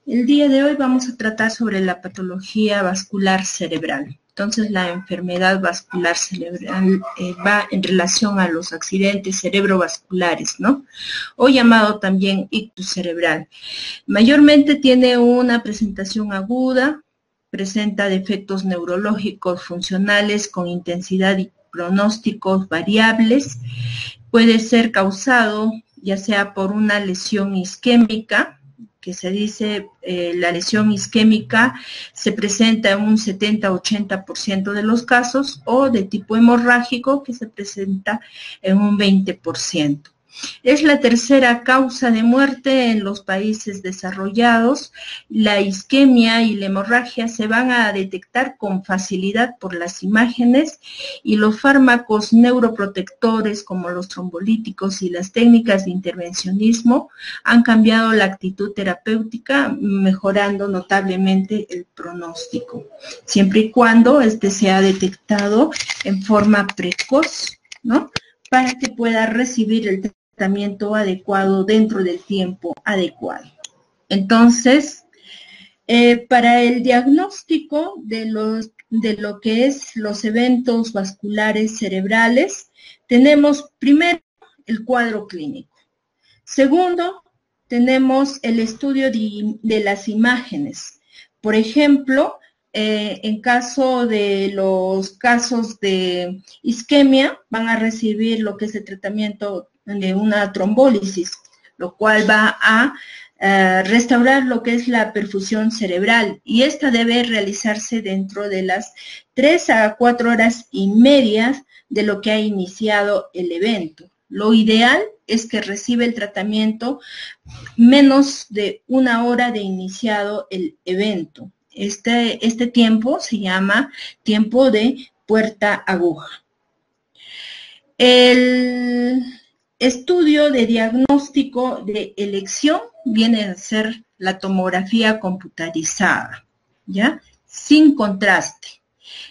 El día de hoy vamos a tratar sobre la patología vascular cerebral. Entonces, la enfermedad vascular cerebral va en relación a los accidentes cerebrovasculares, ¿no? O llamado también ictus cerebral. Mayormente tiene una presentación aguda, presenta defectos neurológicos funcionales con intensidad y pronósticos variables. Puede ser causado ya sea por una lesión isquémica, que se dice la lesión isquémica se presenta en un 70-80% de los casos, o de tipo hemorrágico, que se presenta en un 20%. Es la tercera causa de muerte en los países desarrollados. La isquemia y la hemorragia se van a detectar con facilidad por las imágenes, y los fármacos neuroprotectores como los trombolíticos y las técnicas de intervencionismo han cambiado la actitud terapéutica, mejorando notablemente el pronóstico, siempre y cuando este sea detectado en forma precoz, ¿no? Para que pueda recibir el tratamiento adecuado dentro del tiempo adecuado. Entonces, para el diagnóstico de lo que es los eventos vasculares cerebrales, tenemos primero el cuadro clínico. Segundo, tenemos el estudio de las imágenes. Por ejemplo, en caso de los casos de isquemia, van a recibir lo que es el tratamiento de una trombólisis, lo cual va a restaurar lo que es la perfusión cerebral, y esta debe realizarse dentro de las 3 a 4 horas y media de lo que ha iniciado el evento. Lo ideal es que reciba el tratamiento menos de 1 hora de iniciado el evento. Este tiempo se llama tiempo de puerta aguja. El estudio de diagnóstico de elección viene a ser la tomografía computarizada, ¿ya? Sin contraste,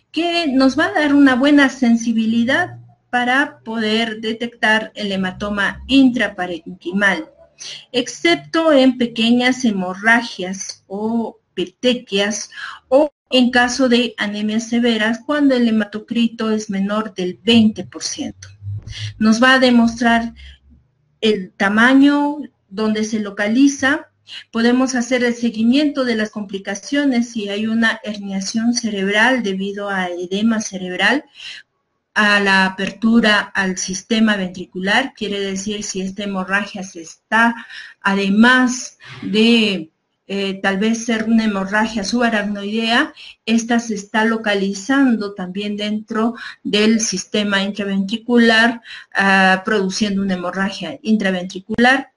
que nos va a dar una buena sensibilidad para poder detectar el hematoma intraparenquimal, excepto en pequeñas hemorragias o petequias, o en caso de anemias severas, cuando el hematocrito es menor del 20%. Nos va a demostrar el tamaño, donde se localiza. Podemos hacer el seguimiento de las complicaciones si hay una herniación cerebral debido a edema cerebral, a la apertura al sistema ventricular, quiere decir si esta hemorragia se está, además de tal vez ser una hemorragia subaracnoidea, esta se está localizando también dentro del sistema intraventricular, produciendo una hemorragia intraventricular.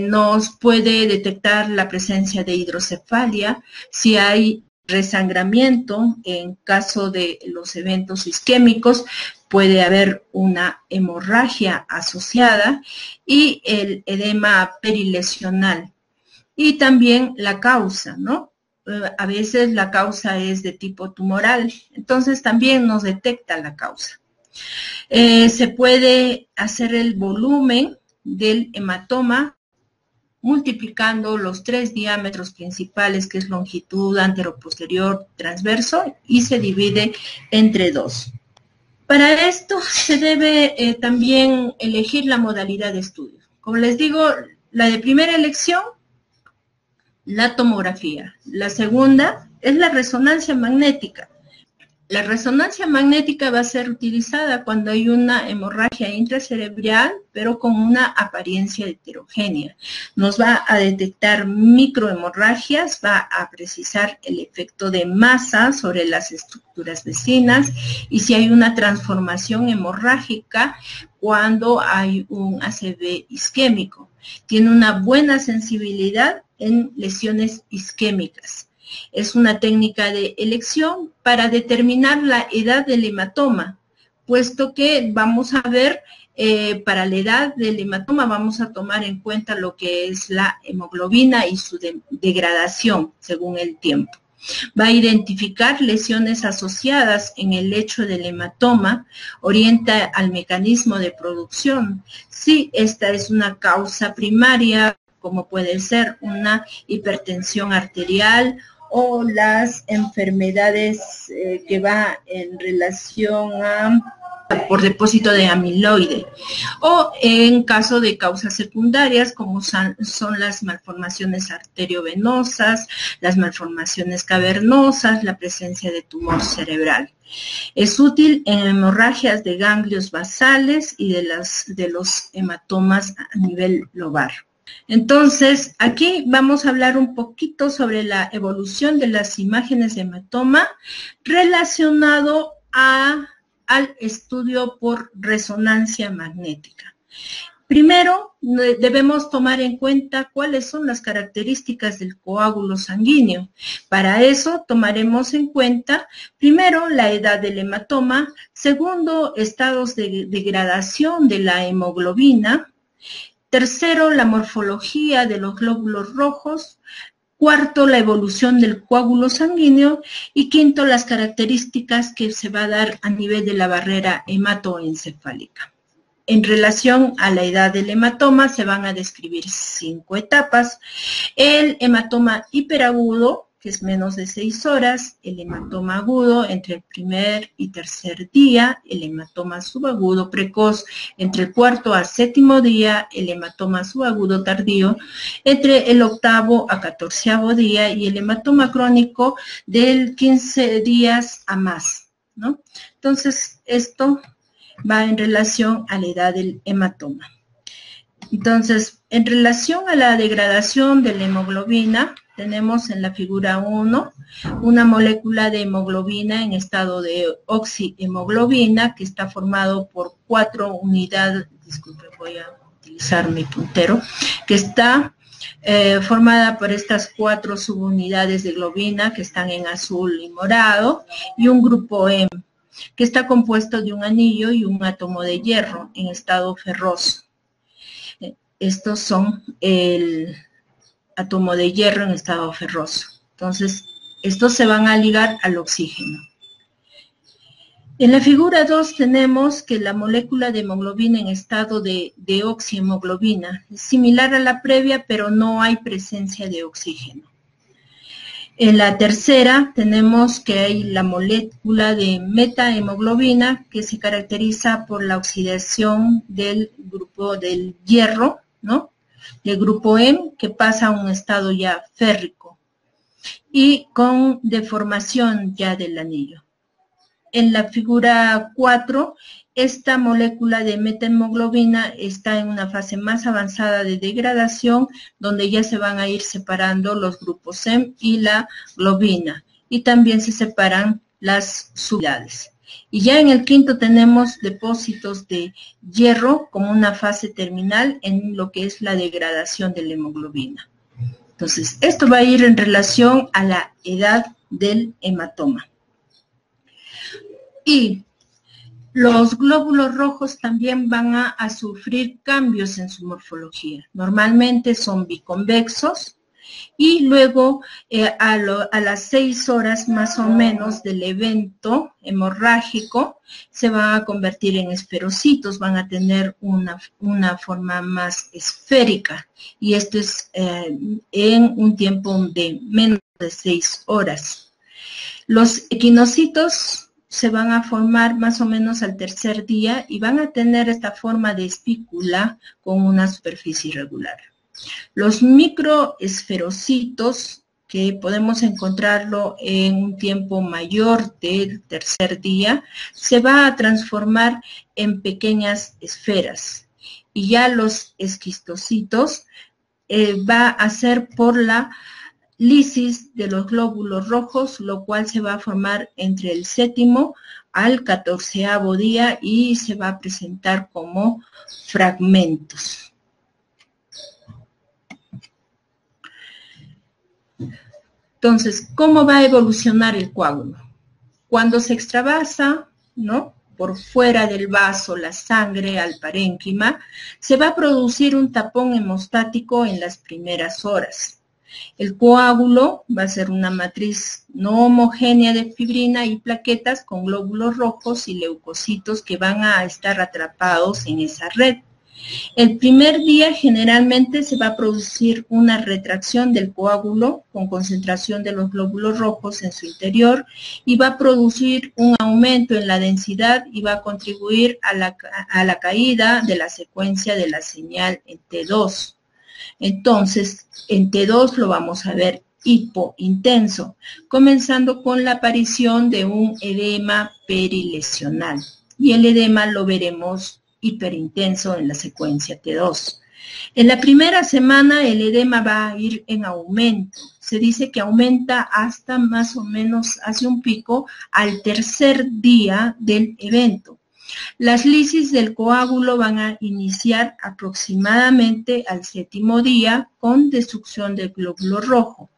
Nos puede detectar la presencia de hidrocefalia, si hay resangramiento. En caso de los eventos isquémicos puede haber una hemorragia asociada, y el edema perilesional. Y también la causa, ¿no? A veces la causa es de tipo tumoral, entonces también nos detecta la causa. Se puede hacer el volumen del hematoma multiplicando los 3 diámetros principales, que es longitud, anteroposterior, transverso, y se divide entre 2. Para esto se debe también elegir la modalidad de estudio. Como les digo, la de primera elección, la tomografía. La segunda es la resonancia magnética. La resonancia magnética va a ser utilizada cuando hay una hemorragia intracerebral, pero con una apariencia heterogénea. Nos va a detectar microhemorragias, va a precisar el efecto de masa sobre las estructuras vecinas, y si hay una transformación hemorrágica cuando hay un ACV isquémico. Tiene una buena sensibilidad en lesiones isquémicas. Es una técnica de elección para determinar la edad del hematoma, puesto que vamos a ver, para la edad del hematoma vamos a tomar en cuenta lo que es la hemoglobina y su degradación según el tiempo. Va a identificar lesiones asociadas en el lecho del hematoma, orienta al mecanismo de producción. Si esta es una causa primaria como puede ser una hipertensión arterial o las enfermedades que va en relación a por depósito de amiloide, o en caso de causas secundarias como son las malformaciones arteriovenosas, las malformaciones cavernosas, la presencia de tumor cerebral. Es útil en hemorragias de ganglios basales y de los hematomas a nivel lobar. Entonces, aquí vamos a hablar un poquito sobre la evolución de las imágenes de hematoma relacionado al estudio por resonancia magnética. Primero, debemos tomar en cuenta cuáles son las características del coágulo sanguíneo. Para eso, tomaremos en cuenta, primero, la edad del hematoma, segundo, estados de degradación de la hemoglobina, tercero, la morfología de los glóbulos rojos, cuarto, la evolución del coágulo sanguíneo y quinto, las características que se va a dar a nivel de la barrera hematoencefálica. En relación a la edad del hematoma se van a describir 5 etapas. El hematoma hiperagudo, que es menos de 6 horas, el hematoma agudo entre el primer y tercer día, el hematoma subagudo precoz entre el cuarto a séptimo día, el hematoma subagudo tardío entre el octavo a 14º día y el hematoma crónico del 15 días a más, ¿no? Entonces, esto va en relación a la edad del hematoma. Entonces, en relación a la degradación de la hemoglobina, tenemos en la figura 1 una molécula de hemoglobina en estado de oxihemoglobina que está formado por 4 unidades, disculpe, voy a utilizar mi puntero, que está formada por estas 4 subunidades de globina que están en azul y morado y un grupo M, que está compuesto de un anillo y un átomo de hierro en estado ferroso. Estos son el átomo de hierro en estado ferroso. Entonces, estos se van a ligar al oxígeno. En la figura 2 tenemos que la molécula de hemoglobina en estado de oxihemoglobina es similar a la previa, pero no hay presencia de oxígeno. En la tercera tenemos que hay la molécula de metahemoglobina que se caracteriza por la oxidación del grupo del hierro, ¿no? Del grupo M, que pasa a un estado ya férrico y con deformación ya del anillo. En la figura 4, esta molécula de metahemoglobina está en una fase más avanzada de degradación, donde ya se van a ir separando los grupos M y la globina, y también se separan las subunidades. Y ya en el quinto tenemos depósitos de hierro como una fase terminal en lo que es la degradación de la hemoglobina. Entonces, esto va a ir en relación a la edad del hematoma. Y los glóbulos rojos también van a sufrir cambios en su morfología. Normalmente son biconvexos y luego a las 6 horas más o menos del evento hemorrágico se van a convertir en esferocitos, van a tener una forma más esférica y esto es en un tiempo de menos de 6 horas. Los equinocitos se van a formar más o menos al tercer día y van a tener esta forma de espícula con una superficie irregular. Los microesferocitos, que podemos encontrarlo en un tiempo mayor del tercer día, se va a transformar en pequeñas esferas. Y ya los esquistocitos va a ser por la lisis de los glóbulos rojos, lo cual se va a formar entre el 7º al 14º día y se va a presentar como fragmentos. Entonces, ¿cómo va a evolucionar el coágulo? Cuando se extravasa, ¿no?, por fuera del vaso la sangre al parénquima, se va a producir un tapón hemostático en las primeras horas. El coágulo va a ser una matriz no homogénea de fibrina y plaquetas con glóbulos rojos y leucocitos que van a estar atrapados en esa red. El primer día generalmente se va a producir una retracción del coágulo con concentración de los glóbulos rojos en su interior y va a producir un aumento en la densidad y va a contribuir a la caída de la secuencia de la señal en T2. Entonces, en T2 lo vamos a ver hipointenso, comenzando con la aparición de un edema perilesional. Y el edema lo veremos hiperintenso en la secuencia T2. En la primera semana el edema va a ir en aumento. Se dice que aumenta hasta más o menos, hace un pico al tercer día del evento. Las lisis del coágulo van a iniciar aproximadamente al séptimo día con destrucción del glóbulo rojo.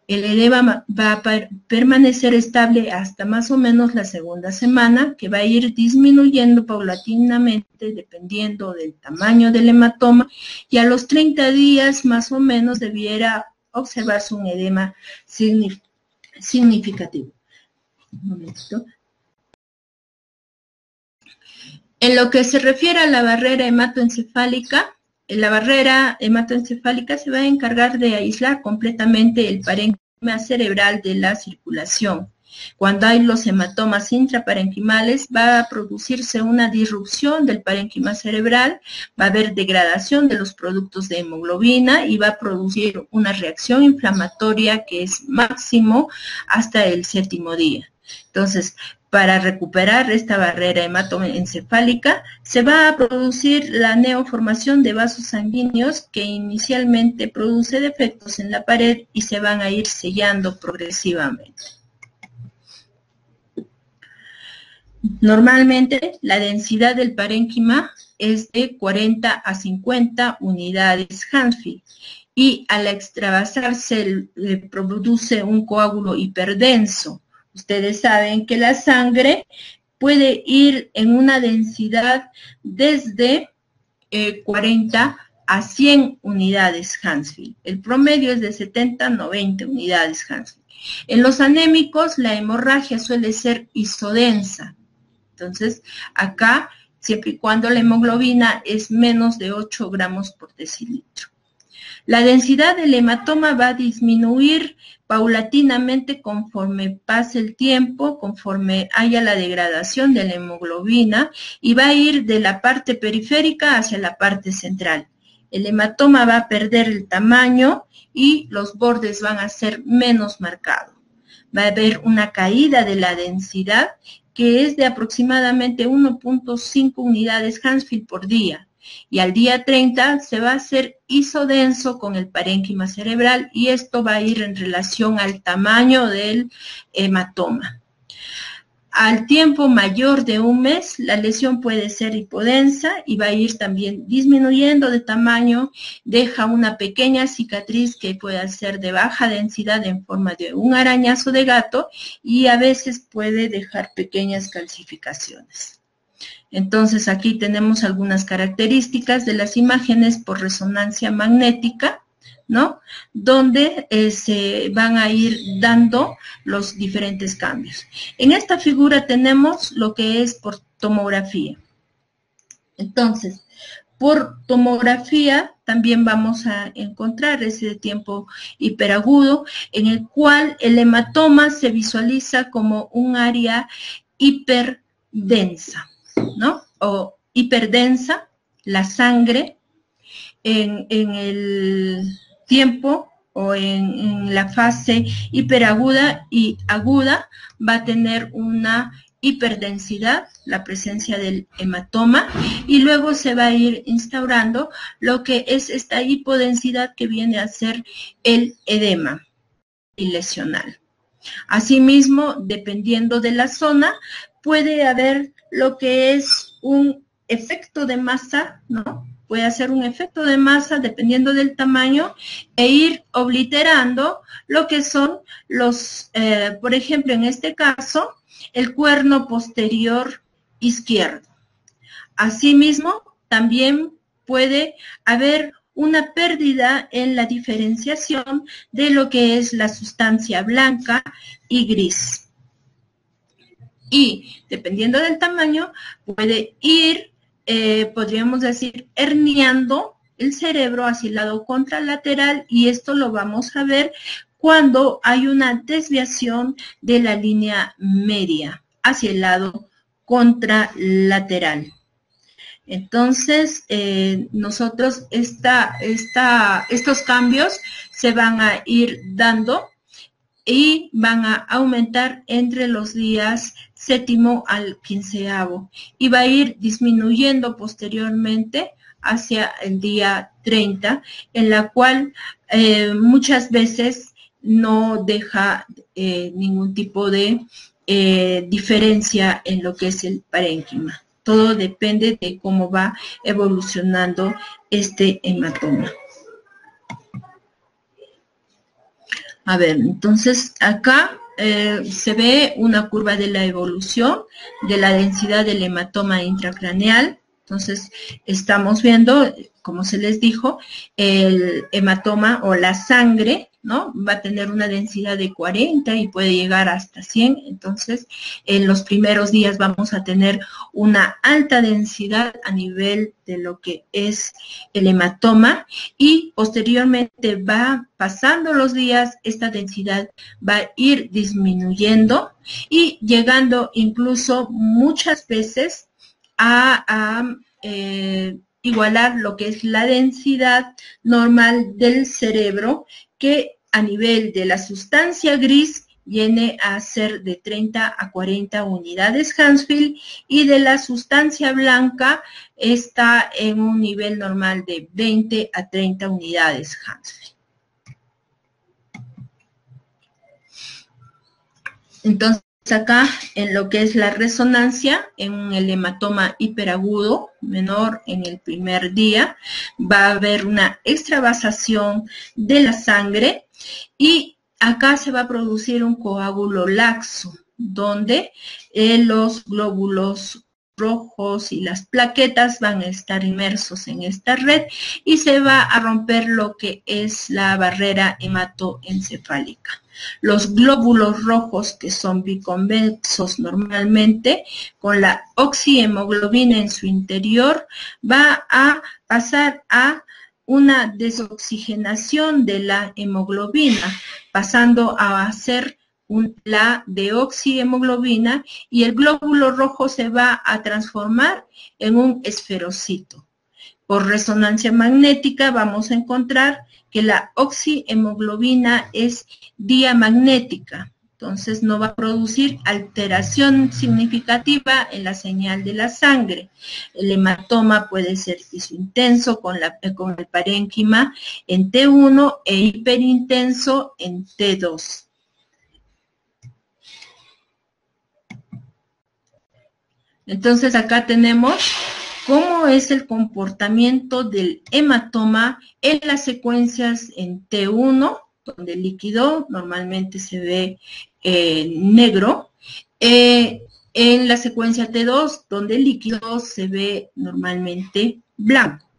El edema va a permanecer estable hasta más o menos la segunda semana, que va a ir disminuyendo paulatinamente dependiendo del tamaño del hematoma, y a los 30 días más o menos debiera observarse un edema significativo. Un momentito. En lo que se refiere a la barrera hematoencefálica, la barrera hematoencefálica se va a encargar de aislar completamente el parénquima cerebral de la circulación. Cuando hay los hematomas intraparenquimales, va a producirse una disrupción del parénquima cerebral, va a haber degradación de los productos de hemoglobina y va a producir una reacción inflamatoria que es máximo hasta el séptimo día. Entonces, para recuperar esta barrera hematoencefálica, se va a producir la neoformación de vasos sanguíneos que inicialmente produce defectos en la pared y se van a ir sellando progresivamente. Normalmente, la densidad del parénquima es de 40 a 50 unidades Hansfield y al extravasarse produce un coágulo hiperdenso. Ustedes saben que la sangre puede ir en una densidad desde 40 a 100 unidades Hansfield. El promedio es de 70 a 90 unidades Hansfield. En los anémicos, la hemorragia suele ser isodensa. Entonces, acá, siempre y cuando la hemoglobina es menos de 8 gramos por decilitro. La densidad del hematoma va a disminuir paulatinamente conforme pase el tiempo, conforme haya la degradación de la hemoglobina y va a ir de la parte periférica hacia la parte central. El hematoma va a perder el tamaño y los bordes van a ser menos marcados. Va a haber una caída de la densidad que es de aproximadamente 1.5 unidades Hansfield por día. Y al día 30 se va a hacer isodenso con el parénquima cerebral y esto va a ir en relación al tamaño del hematoma. Al tiempo mayor de un mes, la lesión puede ser hipodensa y va a ir también disminuyendo de tamaño, deja una pequeña cicatriz que puede ser de baja densidad en forma de un arañazo de gato y a veces puede dejar pequeñas calcificaciones. Entonces aquí tenemos algunas características de las imágenes por resonancia magnética, ¿no? Donde se van a ir dando los diferentes cambios. En esta figura tenemos lo que es por tomografía. Entonces, por tomografía también vamos a encontrar ese tiempo hiperagudo en el cual el hematoma se visualiza como un área hiperdensa, ¿no? O hiperdensa, la sangre en el tiempo o en la fase hiperaguda y aguda va a tener una hiperdensidad, la presencia del hematoma, y luego se va a ir instaurando lo que es esta hipodensidad que viene a ser el edema lesional. Asimismo, dependiendo de la zona, puede haber lo que es un efecto de masa, ¿no? Puede hacer un efecto de masa dependiendo del tamaño e ir obliterando lo que son los, por ejemplo, en este caso, el cuerno posterior izquierdo. Asimismo, también puede haber una pérdida en la diferenciación de lo que es la sustancia blanca y gris. Y, dependiendo del tamaño, puede ir podríamos decir, herniando el cerebro hacia el lado contralateral, y esto lo vamos a ver cuando hay una desviación de la línea media hacia el lado contralateral. Entonces, nosotros estos cambios se van a ir dando y van a aumentar entre los días 7º al 15º, y va a ir disminuyendo posteriormente hacia el día 30, en la cual muchas veces no deja ningún tipo de diferencia en lo que es el parénquima. Todo depende de cómo va evolucionando este hematoma. A ver, entonces acá se ve una curva de la evolución de la densidad del hematoma intracraneal. Entonces, estamos viendo, como se les dijo, el hematoma o la sangre, ¿no? Va a tener una densidad de 40 y puede llegar hasta 100. Entonces, en los primeros días vamos a tener una alta densidad a nivel de lo que es el hematoma, y posteriormente va pasando los días, esta densidad va a ir disminuyendo y llegando incluso muchas veces a igualar lo que es la densidad normal del cerebro, que a nivel de la sustancia gris viene a ser de 30 a 40 unidades Hounsfield, y de la sustancia blanca está en un nivel normal de 20 a 30 unidades Hounsfield. Entonces, acá en lo que es la resonancia, en el hematoma hiperagudo menor en el primer día, va a haber una extravasación de la sangre, y acá se va a producir un coágulo laxo, donde los glóbulos rojos y las plaquetas van a estar inmersos en esta red, y se va a romper lo que es la barrera hematoencefálica. Los glóbulos rojos, que son biconvexos normalmente, con la oxihemoglobina en su interior, va a pasar a una desoxigenación de la hemoglobina, pasando a ser la deoxihemoglobina, y el glóbulo rojo se va a transformar en un esferocito. Por resonancia magnética vamos a encontrar que la oxihemoglobina es diamagnética, entonces no va a producir alteración significativa en la señal de la sangre. El hematoma puede ser isointenso con el parénquima en T1 e hiperintenso en T2. Entonces acá tenemos cómo es el comportamiento del hematoma en las secuencias en T1, donde el líquido normalmente se ve negro, en la secuencia T2, donde el líquido se ve normalmente blanco,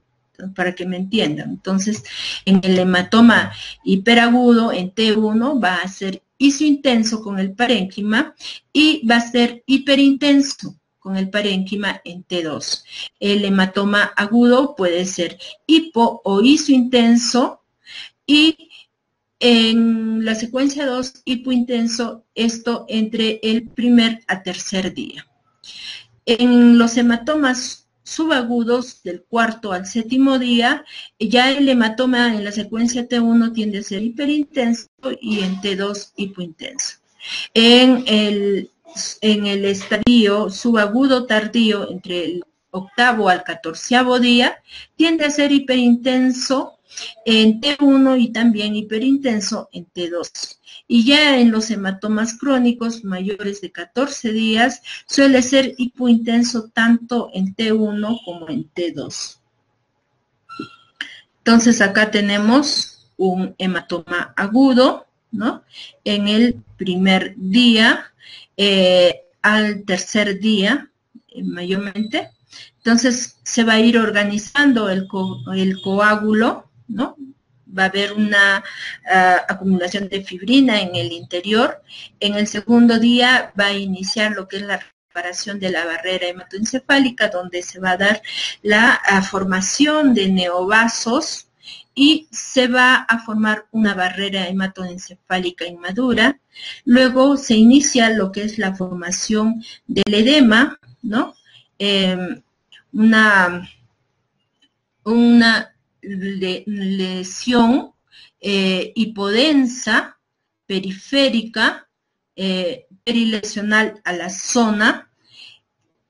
para que me entiendan. Entonces, en el hematoma hiperagudo, en T1, va a ser isointenso con el parénquima, y va a ser hiperintenso con el parénquima en T2. El hematoma agudo puede ser hipo o isointenso, y en la secuencia 2, hipointenso, esto entre el primer a tercer día. En los hematomas subagudos del 4º al 7º día, ya el hematoma en la secuencia T1 tiende a ser hiperintenso, y en T2 hipointenso. En el estadio subagudo tardío, entre el 8º al 14º día, tiende a ser hiperintenso en T1 y también hiperintenso en T2. Y ya en los hematomas crónicos mayores de 14 días suele ser hipointenso tanto en T1 como en T2. Entonces acá tenemos un hematoma agudo, ¿no? En el primer día al tercer día, mayormente. Entonces se va a ir organizando el coágulo, ¿no? Va a haber una acumulación de fibrina en el interior. En el segundo día va a iniciar lo que es la preparación de la barrera hematoencefálica, donde se va a dar la formación de neovasos y se va a formar una barrera hematoencefálica inmadura. Luego se inicia lo que es la formación del edema, ¿no? Una lesión hipodensa, periférica, perilesional a la zona.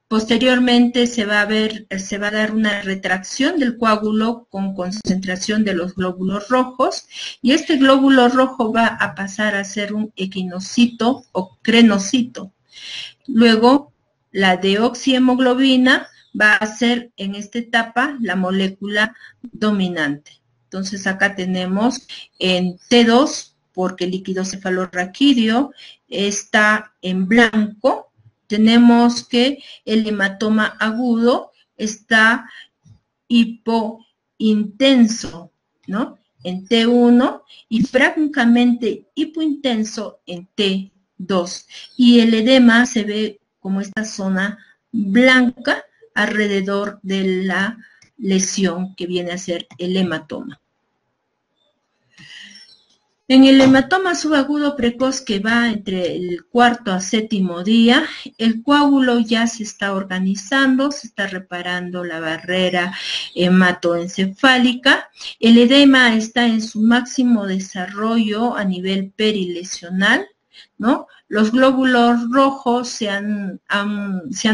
Posteriormente se va a dar una retracción del coágulo con concentración de los glóbulos rojos, y este glóbulo rojo va a pasar a ser un equinocito o crenocito. Luego, la deoxihemoglobina va a ser en esta etapa la molécula dominante. Entonces acá tenemos en T2, porque el líquido cefalorraquídeo está en blanco, tenemos que el hematoma agudo está hipointenso, ¿no? En T1 y francamente hipointenso en T2. Y el edema se ve como esta zona blanca alrededor de la lesión que viene a ser el hematoma. En el hematoma subagudo precoz, que va entre el 4º a 7º día, el coágulo ya se está organizando, se está reparando la barrera hematoencefálica. El edema está en su máximo desarrollo a nivel perilesional, ¿no? Los glóbulos rojos se han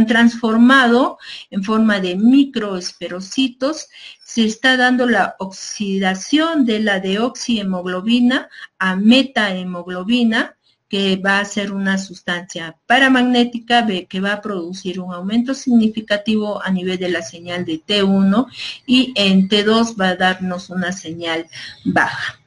transformado en forma de microesferocitos. Se está dando la oxidación de la deoxihemoglobina a metahemoglobina, que va a ser una sustancia paramagnética que va a producir un aumento significativo a nivel de la señal de T1, y en T2 va a darnos una señal baja.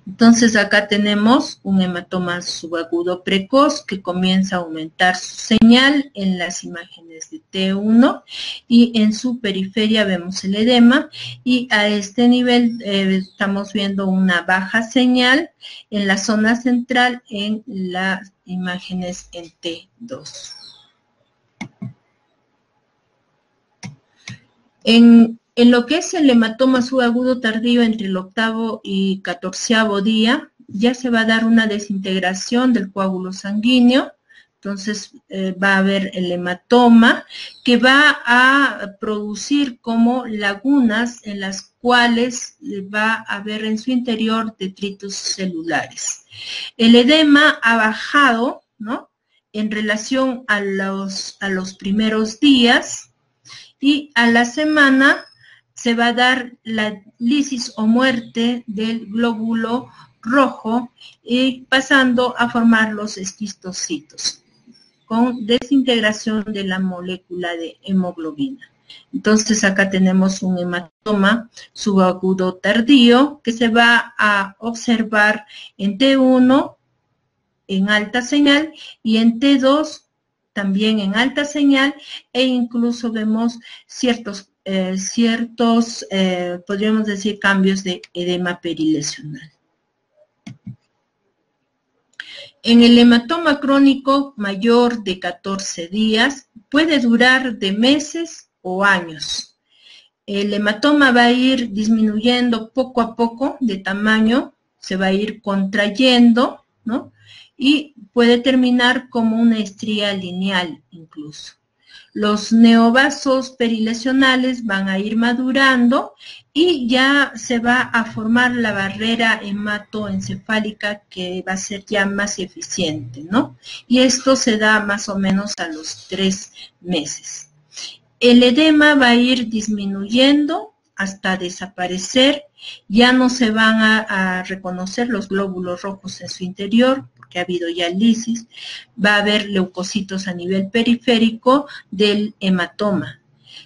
Entonces acá tenemos un hematoma subagudo precoz que comienza a aumentar su señal en las imágenes de T1, y en su periferia vemos el edema, y a este nivel estamos viendo una baja señal en la zona central en las imágenes en T2. En lo que es el hematoma subagudo tardío entre el 8º y 14º día, ya se va a dar una desintegración del coágulo sanguíneo. Entonces va a haber el hematoma que va a producir como lagunas en las cuales va a haber en su interior detritos celulares. El edema ha bajado, ¿no?, en relación a los primeros días, y a la semana se va a dar la lisis o muerte del glóbulo rojo, y pasando a formar los esquistocitos con desintegración de la molécula de hemoglobina. Entonces acá tenemos un hematoma subagudo tardío que se va a observar en T1 en alta señal y en T2 también en alta señal, e incluso vemos ciertos podríamos decir, cambios de edema perilesional. En el hematoma crónico mayor de 14 días puede durar de meses o años. El hematoma va a ir disminuyendo poco a poco de tamaño, se va a ir contrayendo, ¿no?, y puede terminar como una estría lineal incluso. Los neovasos perilesionales van a ir madurando y ya se va a formar la barrera hematoencefálica, que va a ser ya más eficiente, ¿no? Y esto se da más o menos a los 3 meses. El edema va a ir disminuyendo hasta desaparecer, ya no se van a reconocer los glóbulos rojos en su interior, que ha habido ya lisis, va a haber leucocitos a nivel periférico del hematoma.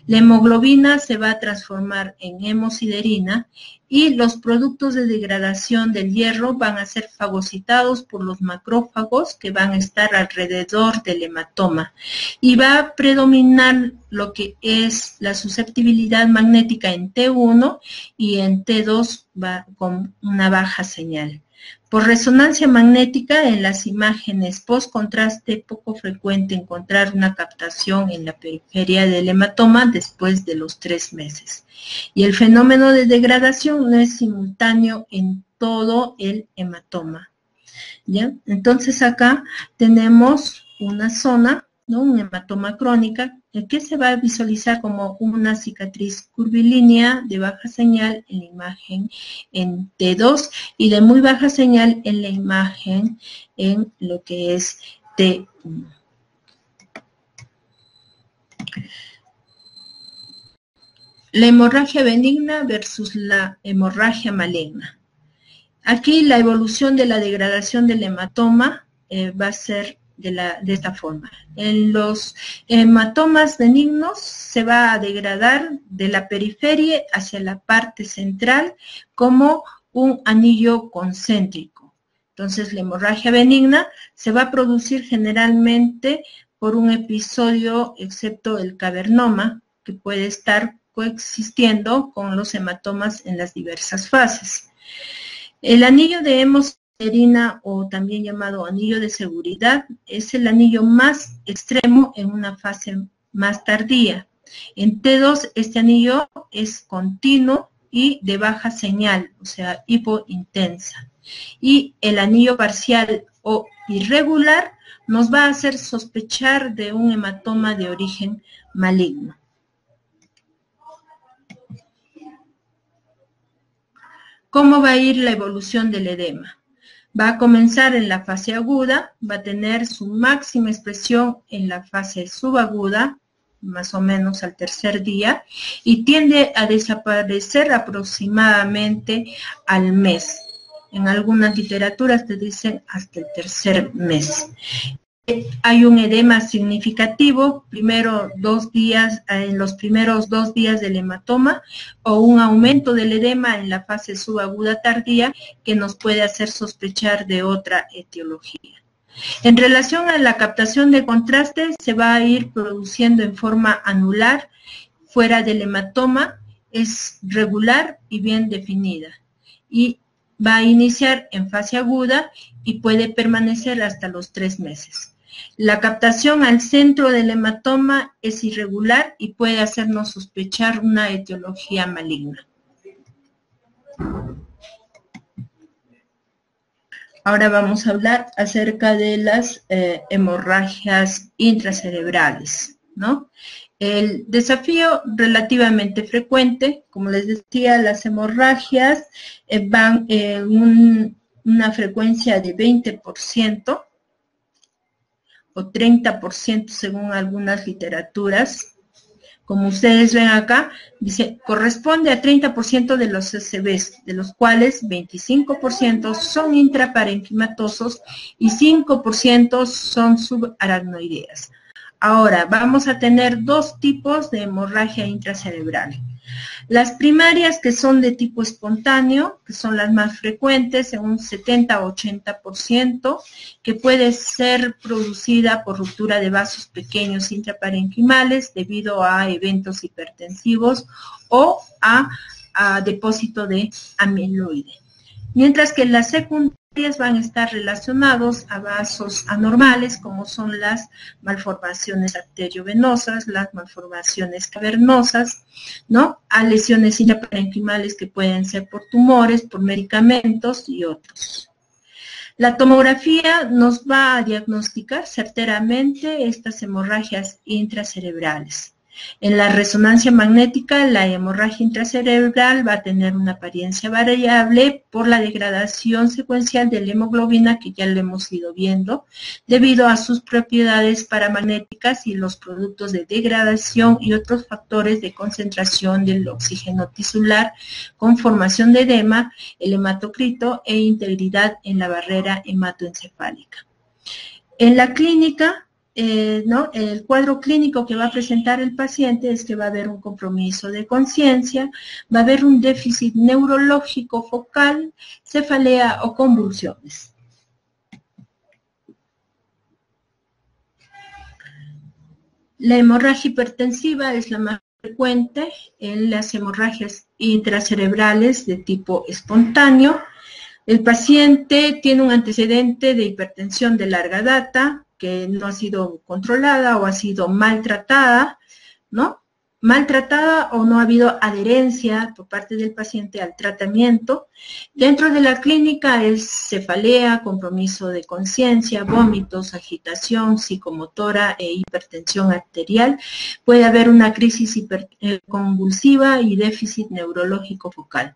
La hemoglobina se va a transformar en hemosiderina y los productos de degradación del hierro van a ser fagocitados por los macrófagos que van a estar alrededor del hematoma, y va a predominar lo que es la susceptibilidad magnética en T1, y en T2 va con una baja señal. Por resonancia magnética, en las imágenes post-contraste, poco frecuente encontrar una captación en la periferia del hematoma después de los 3 meses. Y el fenómeno de degradación no es simultáneo en todo el hematoma, ¿ya? Entonces acá tenemos una zona, ¿no? Un hematoma crónica, que se va a visualizar como una cicatriz curvilínea de baja señal en la imagen en T2 y de muy baja señal en la imagen en lo que es T1. La hemorragia benigna versus la hemorragia maligna. Aquí la evolución de la degradación del hematoma va a ser de esta forma. En los hematomas benignos se va a degradar de la periferia hacia la parte central como un anillo concéntrico. Entonces la hemorragia benigna se va a producir generalmente por un episodio, excepto el cavernoma, que puede estar coexistiendo con los hematomas en las diversas fases. El anillo de hemoserina, o también llamado anillo de seguridad, es el anillo más extremo en una fase más tardía. En T2 este anillo es continuo y de baja señal, o sea, hipointensa. Y el anillo parcial o irregular nos va a hacer sospechar de un hematoma de origen maligno. ¿Cómo va a ir la evolución del edema? Va a comenzar en la fase aguda, va a tener su máxima expresión en la fase subaguda, más o menos al tercer día, y tiende a desaparecer aproximadamente al mes. En algunas literaturas te dicen hasta el tercer mes. Hay un edema significativo, primero 2 días, en los primeros 2 días del hematoma, o un aumento del edema en la fase subaguda tardía que nos puede hacer sospechar de otra etiología. En relación a la captación de contraste, se va a ir produciendo en forma anular, fuera del hematoma, es regular y bien definida. Y va a iniciar en fase aguda y puede permanecer hasta los 3 meses. La captación al centro del hematoma es irregular y puede hacernos sospechar una etiología maligna. Ahora vamos a hablar acerca de las hemorragias intracerebrales, ¿no? El desafío relativamente frecuente, como les decía, las hemorragias van en una frecuencia de 20%, o 30% según algunas literaturas. Como ustedes ven acá, dice, corresponde a 30% de los CCBs, de los cuales 25% son intraparenquimatosos y 5% son subaracnoideas. Ahora, vamos a tener 2 tipos de hemorragia intracerebral. Las primarias, que son de tipo espontáneo, que son las más frecuentes, en un 70 o 80%, que puede ser producida por ruptura de vasos pequeños intraparenquimales debido a eventos hipertensivos o a depósito de amiloide. Mientras que las secundarias van a estar relacionados a vasos anormales, como son las malformaciones arteriovenosas, las malformaciones cavernosas, ¿no? A lesiones intraparenquimales que pueden ser por tumores, por medicamentos y otros. La tomografía nos va a diagnosticar certeramente estas hemorragias intracerebrales. En la resonancia magnética, la hemorragia intracerebral va a tener una apariencia variable por la degradación secuencial de la hemoglobina, que ya lo hemos ido viendo, debido a sus propiedades paramagnéticas y los productos de degradación y otros factores de concentración del oxígeno tisular, con formación de edema, el hematocrito e integridad en la barrera hematoencefálica. En la clínica, ¿no? El cuadro clínico que va a presentar el paciente es que va a haber un compromiso de conciencia, va a haber un déficit neurológico focal, cefalea o convulsiones. La hemorragia hipertensiva es la más frecuente en las hemorragias intracerebrales de tipo espontáneo. El paciente tiene un antecedente de hipertensión de larga data que no ha sido controlada o ha sido maltratada, ¿no? Maltratada o no ha habido adherencia por parte del paciente al tratamiento. Dentro de la clínica es cefalea, compromiso de conciencia, vómitos, agitación psicomotora e hipertensión arterial. Puede haber una crisis convulsiva y déficit neurológico focal.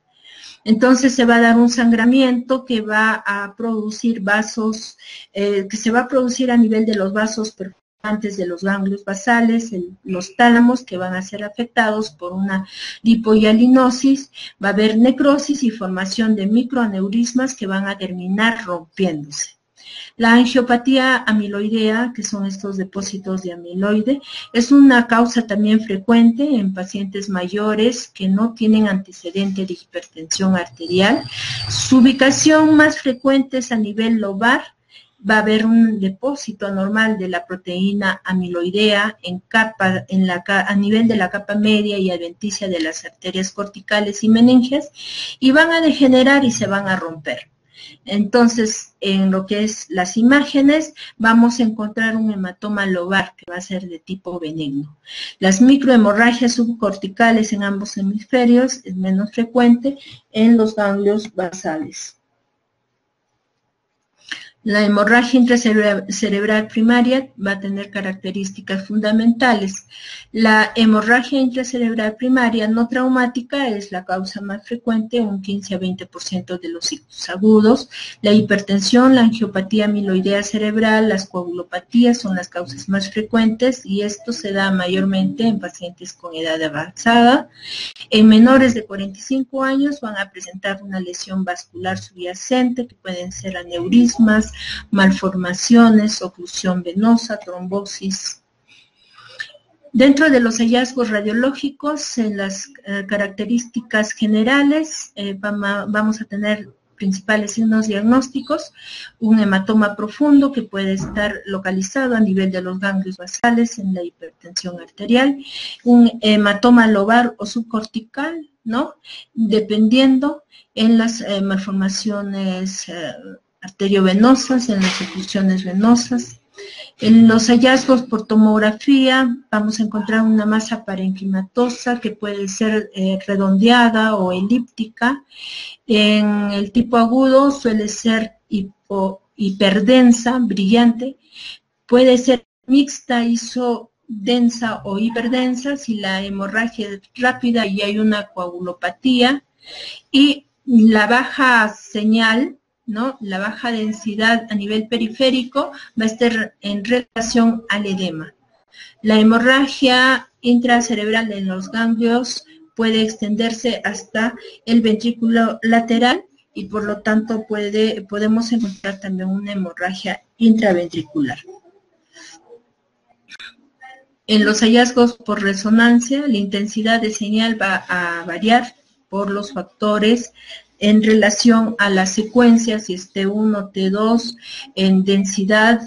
Entonces se va a dar un sangramiento que va a producir vasos, que se va a producir a nivel de los vasos perforantes de los ganglios basales, los tálamos que van a ser afectados por una lipohialinosis, va a haber necrosis y formación de microaneurismas que van a terminar rompiéndose. La angiopatía amiloidea, que son estos depósitos de amiloide, es una causa también frecuente en pacientes mayores que no tienen antecedente de hipertensión arterial. Su ubicación más frecuente es a nivel lobar. Va a haber un depósito anormal de la proteína amiloidea a nivel de la capa media y adventicia de las arterias corticales y meningias, y van a degenerar y se van a romper. Entonces, en lo que es las imágenes, vamos a encontrar un hematoma lobar que va a ser de tipo benigno. Las microhemorragias subcorticales en ambos hemisferios es menos frecuente en los ganglios basales. La hemorragia intracerebral primaria va a tener características fundamentales. La hemorragia intracerebral primaria no traumática es la causa más frecuente, un 15 a 20% de los ciclos agudos. La hipertensión, la angiopatía amiloidea cerebral, las coagulopatías son las causas más frecuentes y esto se da mayormente en pacientes con edad avanzada. En menores de 45 años van a presentar una lesión vascular subyacente que pueden ser aneurismas, malformaciones, oclusión venosa, trombosis. Dentro de los hallazgos radiológicos, en las características generales, vamos a tener principales signos diagnósticos, un hematoma profundo que puede estar localizado a nivel de los ganglios basales en la hipertensión arterial, un hematoma lobar o subcortical, ¿no? Dependiendo en las malformaciones arteriovenosas, en las oclusiones venosas. En los hallazgos por tomografía vamos a encontrar una masa parenquimatosa que puede ser redondeada o elíptica. En el tipo agudo suele ser hiperdensa, brillante. Puede ser mixta, isodensa o hiperdensa si la hemorragia es rápida y hay una coagulopatía. Y la baja señal, ¿no? La baja densidad a nivel periférico va a estar en relación al edema. La hemorragia intracerebral en los ganglios puede extenderse hasta el ventrículo lateral y por lo tanto podemos encontrar también una hemorragia intraventricular. En los hallazgos por resonancia, la intensidad de señal va a variar por los factores en relación a las secuencias, si es T1, T2, en densidad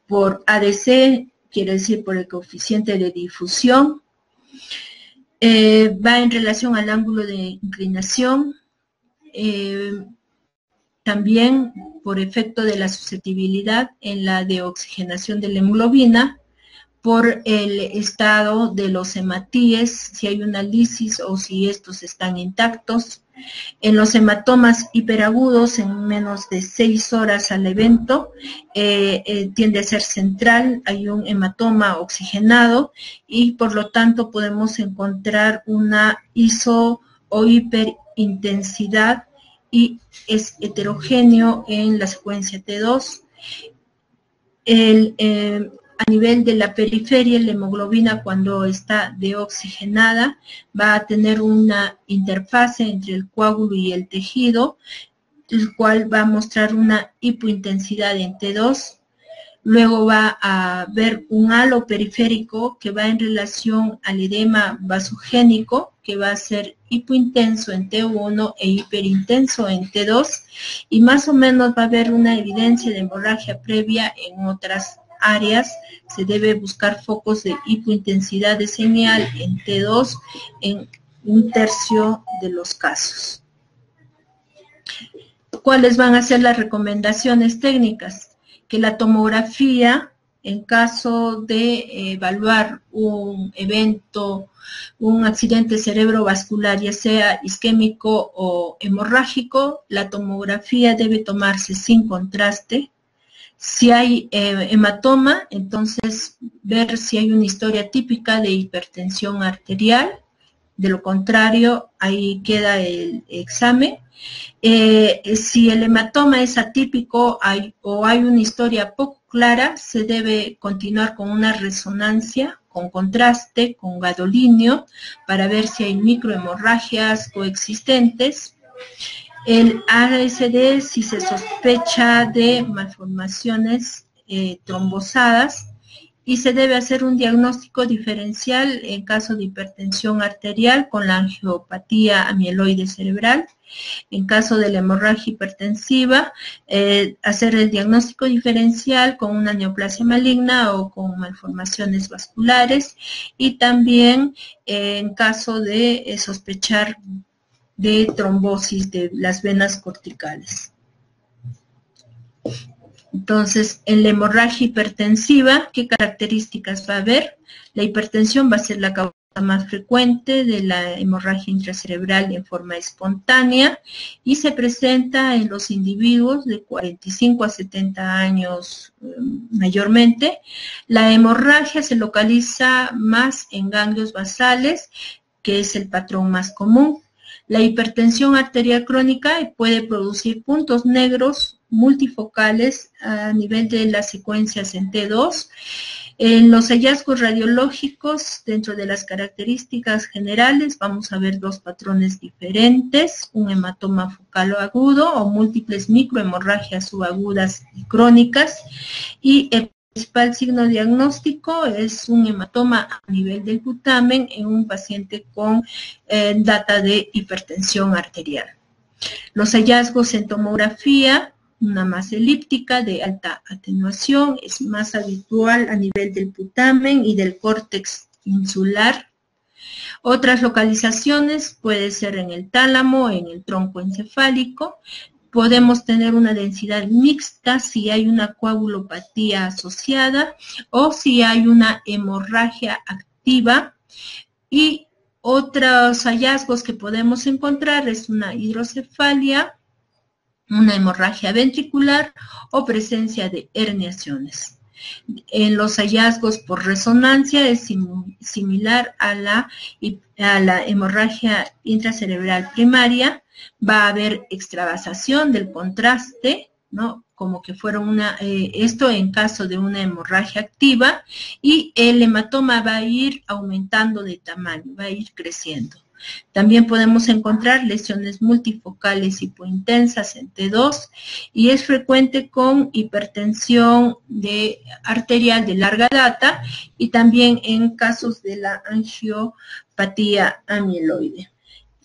por ADC, quiere decir por el coeficiente de difusión, va en relación al ángulo de inclinación, también por efecto de la susceptibilidad en la deoxigenación de la hemoglobina, por el estado de los hematíes, si hay una lisis o si estos están intactos. En los hematomas hiperagudos, en menos de 6 horas al evento, tiende a ser central, hay un hematoma oxigenado y por lo tanto podemos encontrar una iso o hiperintensidad y es heterogéneo en la secuencia T2. A nivel de la periferia, la hemoglobina cuando está deoxigenada va a tener una interfase entre el coágulo y el tejido, el cual va a mostrar una hipointensidad en T2. Luego va a haber un halo periférico que va en relación al edema vasogénico, que va a ser hipointenso en T1 e hiperintenso en T2, y más o menos va a haber una evidencia de hemorragia previa en otras áreas. Se debe buscar focos de hipointensidad de señal en T2 en 1/3 de los casos. ¿Cuáles van a ser las recomendaciones técnicas? Que la tomografía, en caso de evaluar un evento, un accidente cerebrovascular, ya sea isquémico o hemorrágico, la tomografía debe tomarse sin contraste. Si hay hematoma, entonces ver si hay una historia típica de hipertensión arterial. De lo contrario, ahí queda el examen. Si el hematoma es atípico o hay una historia poco clara, se debe continuar con una resonancia, con contraste, con gadolinio, para ver si hay microhemorragias coexistentes. El ASD, si se sospecha de malformaciones trombosadas, y se debe hacer un diagnóstico diferencial en caso de hipertensión arterial con la angiopatía amiloide cerebral. En caso de la hemorragia hipertensiva, hacer el diagnóstico diferencial con una neoplasia maligna o con malformaciones vasculares, y también en caso de sospechar de trombosis de las venas corticales. Entonces, en la hemorragia hipertensiva, ¿qué características va a haber? La hipertensión va a ser la causa más frecuente de la hemorragia intracerebral en forma espontánea y se presenta en los individuos de 45 a 70 años mayormente. La hemorragia se localiza más en ganglios basales, que es el patrón más común. La hipertensión arterial crónica puede producir puntos negros multifocales a nivel de las secuencias en T2. En los hallazgos radiológicos, dentro de las características generales, vamos a ver dos patrones diferentes: un hematoma focal agudo o múltiples microhemorragias subagudas y crónicas, y el principal signo diagnóstico es un hematoma a nivel del putamen en un paciente con data de hipertensión arterial. Los hallazgos en tomografía, una masa elíptica de alta atenuación, es más habitual a nivel del putamen y del córtex insular. Otras localizaciones puede ser en el tálamo, en el tronco encefálico. Podemos tener una densidad mixta si hay una coagulopatía asociada o si hay una hemorragia activa. Y otros hallazgos que podemos encontrar es una hidrocefalia, una hemorragia ventricular o presencia de herniaciones. En los hallazgos por resonancia es similar a la hemorragia intracerebral primaria. Va a haber extravasación del contraste, ¿no? Como que fuera esto en caso de una hemorragia activa, y el hematoma va a ir aumentando de tamaño, va a ir creciendo. También podemos encontrar lesiones multifocales hipointensas en T2 y es frecuente con hipertensión arterial de larga data y también en casos de la angiopatía amiloide.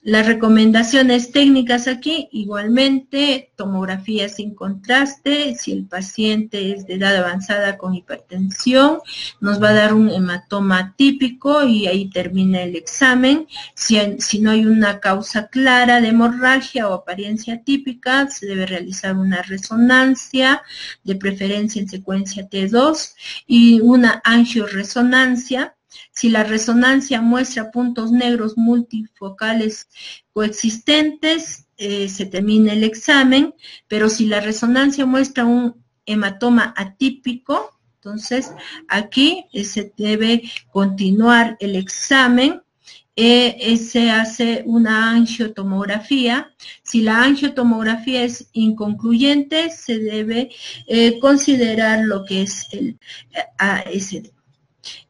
Las recomendaciones técnicas aquí, igualmente, tomografía sin contraste. Si el paciente es de edad avanzada con hipertensión, nos va a dar un hematoma típico y ahí termina el examen. Si no hay una causa clara de hemorragia o apariencia típica, se debe realizar una resonancia, de preferencia en secuencia T2, y una angioresonancia. Si la resonancia muestra puntos negros multifocales coexistentes, se termina el examen, pero si la resonancia muestra un hematoma atípico, entonces aquí se debe continuar el examen. Se hace una angiotomografía. Si la angiotomografía es inconcluyente, se debe considerar lo que es el ASD.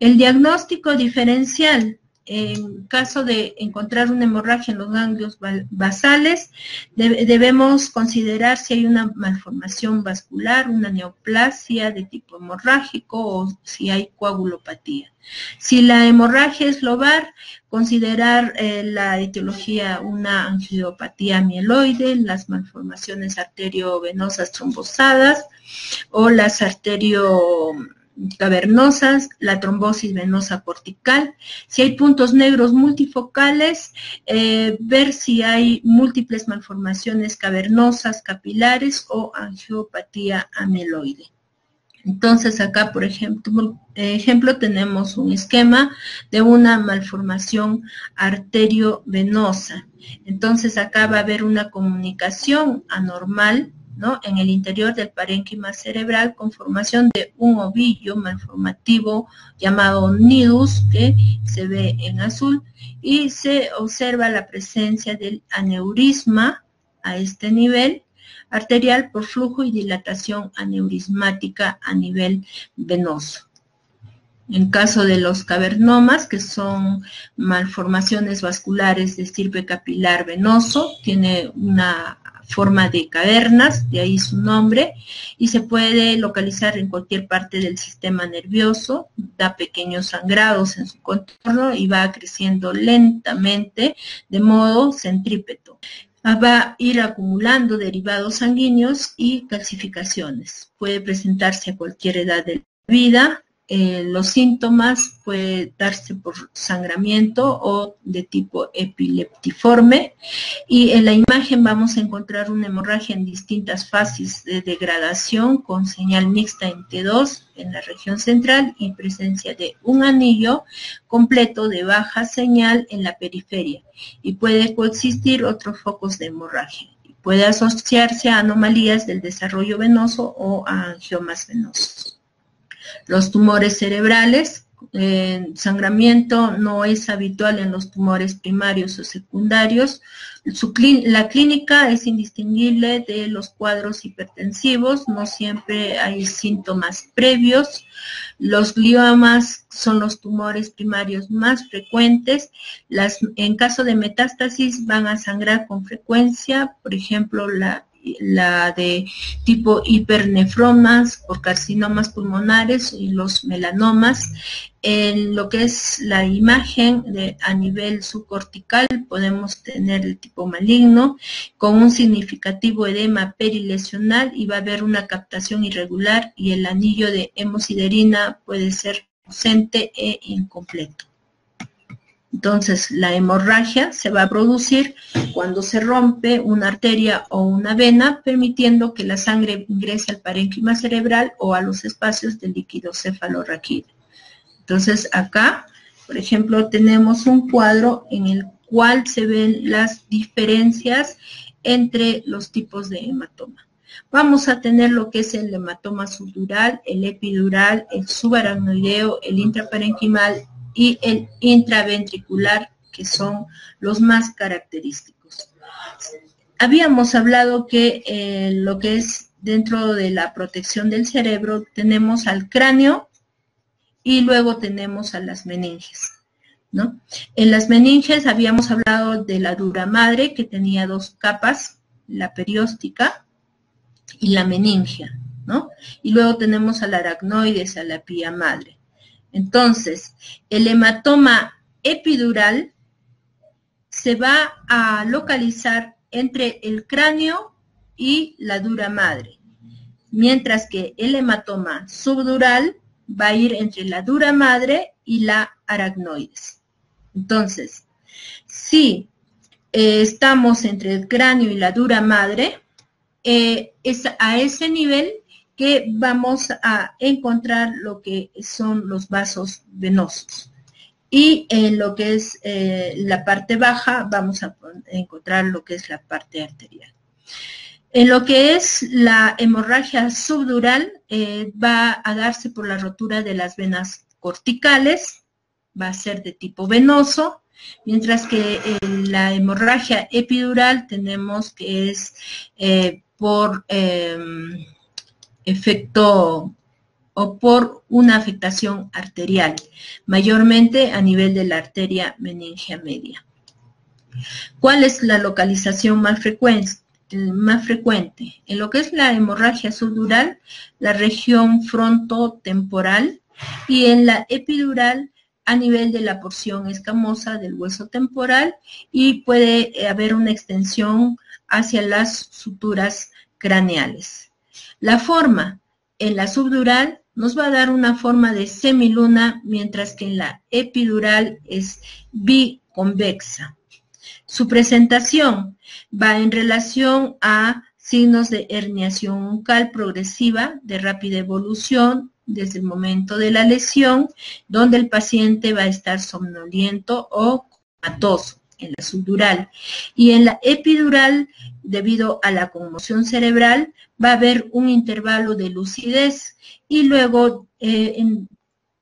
El diagnóstico diferencial, en caso de encontrar una hemorragia en los ganglios basales, debemos considerar si hay una malformación vascular, una neoplasia de tipo hemorrágico o si hay coagulopatía. Si la hemorragia es lobar, considerar la etiología una angiopatía mieloide, las malformaciones arteriovenosas trombosadas o las cavernosas, la trombosis venosa cortical. Si hay puntos negros multifocales, ver si hay múltiples malformaciones cavernosas, capilares o angiopatía amiloide. Entonces acá, por ejemplo, tenemos un esquema de una malformación arteriovenosa. Entonces acá va a haber una comunicación anormal, ¿no?, en el interior del parénquima cerebral con formación de un ovillo malformativo llamado nidus, que se ve en azul, y se observa la presencia del aneurisma a este nivel arterial por flujo y dilatación aneurismática a nivel venoso. En caso de los cavernomas, que son malformaciones vasculares de estirpe capilar venoso, tiene una forma de cavernas, de ahí su nombre, y se puede localizar en cualquier parte del sistema nervioso, da pequeños sangrados en su contorno y va creciendo lentamente de modo centrípeto. Va a ir acumulando derivados sanguíneos y calcificaciones. Puede presentarse a cualquier edad de la vida. Los síntomas pueden darse por sangramiento o de tipo epileptiforme, y en la imagen vamos a encontrar una hemorragia en distintas fases de degradación con señal mixta en T2 en la región central y presencia de un anillo completo de baja señal en la periferia, y puede coexistir otros focos de hemorragia. Puede asociarse a anomalías del desarrollo venoso o a angiomas venosos. Los tumores cerebrales, sangramiento no es habitual en los tumores primarios o secundarios. La clínica es indistinguible de los cuadros hipertensivos, no siempre hay síntomas previos. Los gliomas son los tumores primarios más frecuentes. En caso de metástasis van a sangrar con frecuencia, por ejemplo, la de tipo hipernefromas por carcinomas pulmonares y los melanomas. En lo que es la imagen a nivel subcortical podemos tener el tipo maligno con un significativo edema perilesional, y va a haber una captación irregular y el anillo de hemosiderina puede ser ausente e incompleto. Entonces, la hemorragia se va a producir cuando se rompe una arteria o una vena, permitiendo que la sangre ingrese al parénquima cerebral o a los espacios del líquido cefalorraquídeo. Entonces, acá, por ejemplo, tenemos un cuadro en el cual se ven las diferencias entre los tipos de hematoma. Vamos a tener lo que es el hematoma subdural, el epidural, el subaracnoideo, el intraparenquimal y el intraventricular, que son los más característicos. Habíamos hablado que lo que es dentro de la protección del cerebro tenemos al cráneo y luego tenemos a las meninges, ¿no? En las meninges habíamos hablado de la dura madre, que tenía dos capas, la perióstica y la meningia, ¿no? Y luego tenemos a la aracnoides, a la pía madre. Entonces, el hematoma epidural se va a localizar entre el cráneo y la dura madre, mientras que el hematoma subdural va a ir entre la dura madre y la aracnoides. Entonces, si estamos entre el cráneo y la dura madre, es a ese nivel que vamos a encontrar lo que son los vasos venosos. Y en lo que es la parte baja vamos a encontrar lo que es la parte arterial. En lo que es la hemorragia subdural, va a darse por la rotura de las venas corticales, va a ser de tipo venoso, mientras que en la hemorragia epidural tenemos que es por efecto o por una afectación arterial, mayormente a nivel de la arteria meningia media. ¿Cuál es la localización más frecuente? En lo que es la hemorragia subdural, la región frontotemporal, y en la epidural a nivel de la porción escamosa del hueso temporal, y puede haber una extensión hacia las suturas craneales. La forma en la subdural nos va a dar una forma de semiluna, mientras que en la epidural es biconvexa. Su presentación va en relación a signos de herniación uncal progresiva de rápida evolución desde el momento de la lesión, donde el paciente va a estar somnoliento o comatoso en la subdural. Y en la epidural, debido a la conmoción cerebral, va a haber un intervalo de lucidez y luego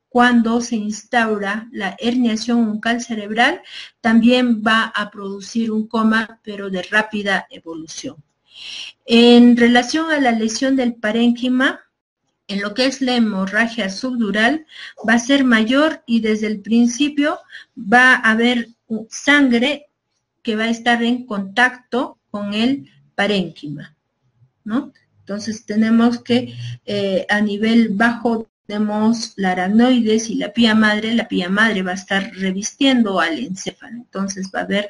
cuando se instaura la herniación uncal cerebral, también va a producir un coma, pero de rápida evolución. En relación a la lesión del parénquima, en lo que es la hemorragia subdural, va a ser mayor y desde el principio va a haber sangre que va a estar en contacto con el parénquima, ¿no? Entonces tenemos que a nivel bajo tenemos la aracnoides y la pía madre va a estar revistiendo al encéfalo, entonces va a haber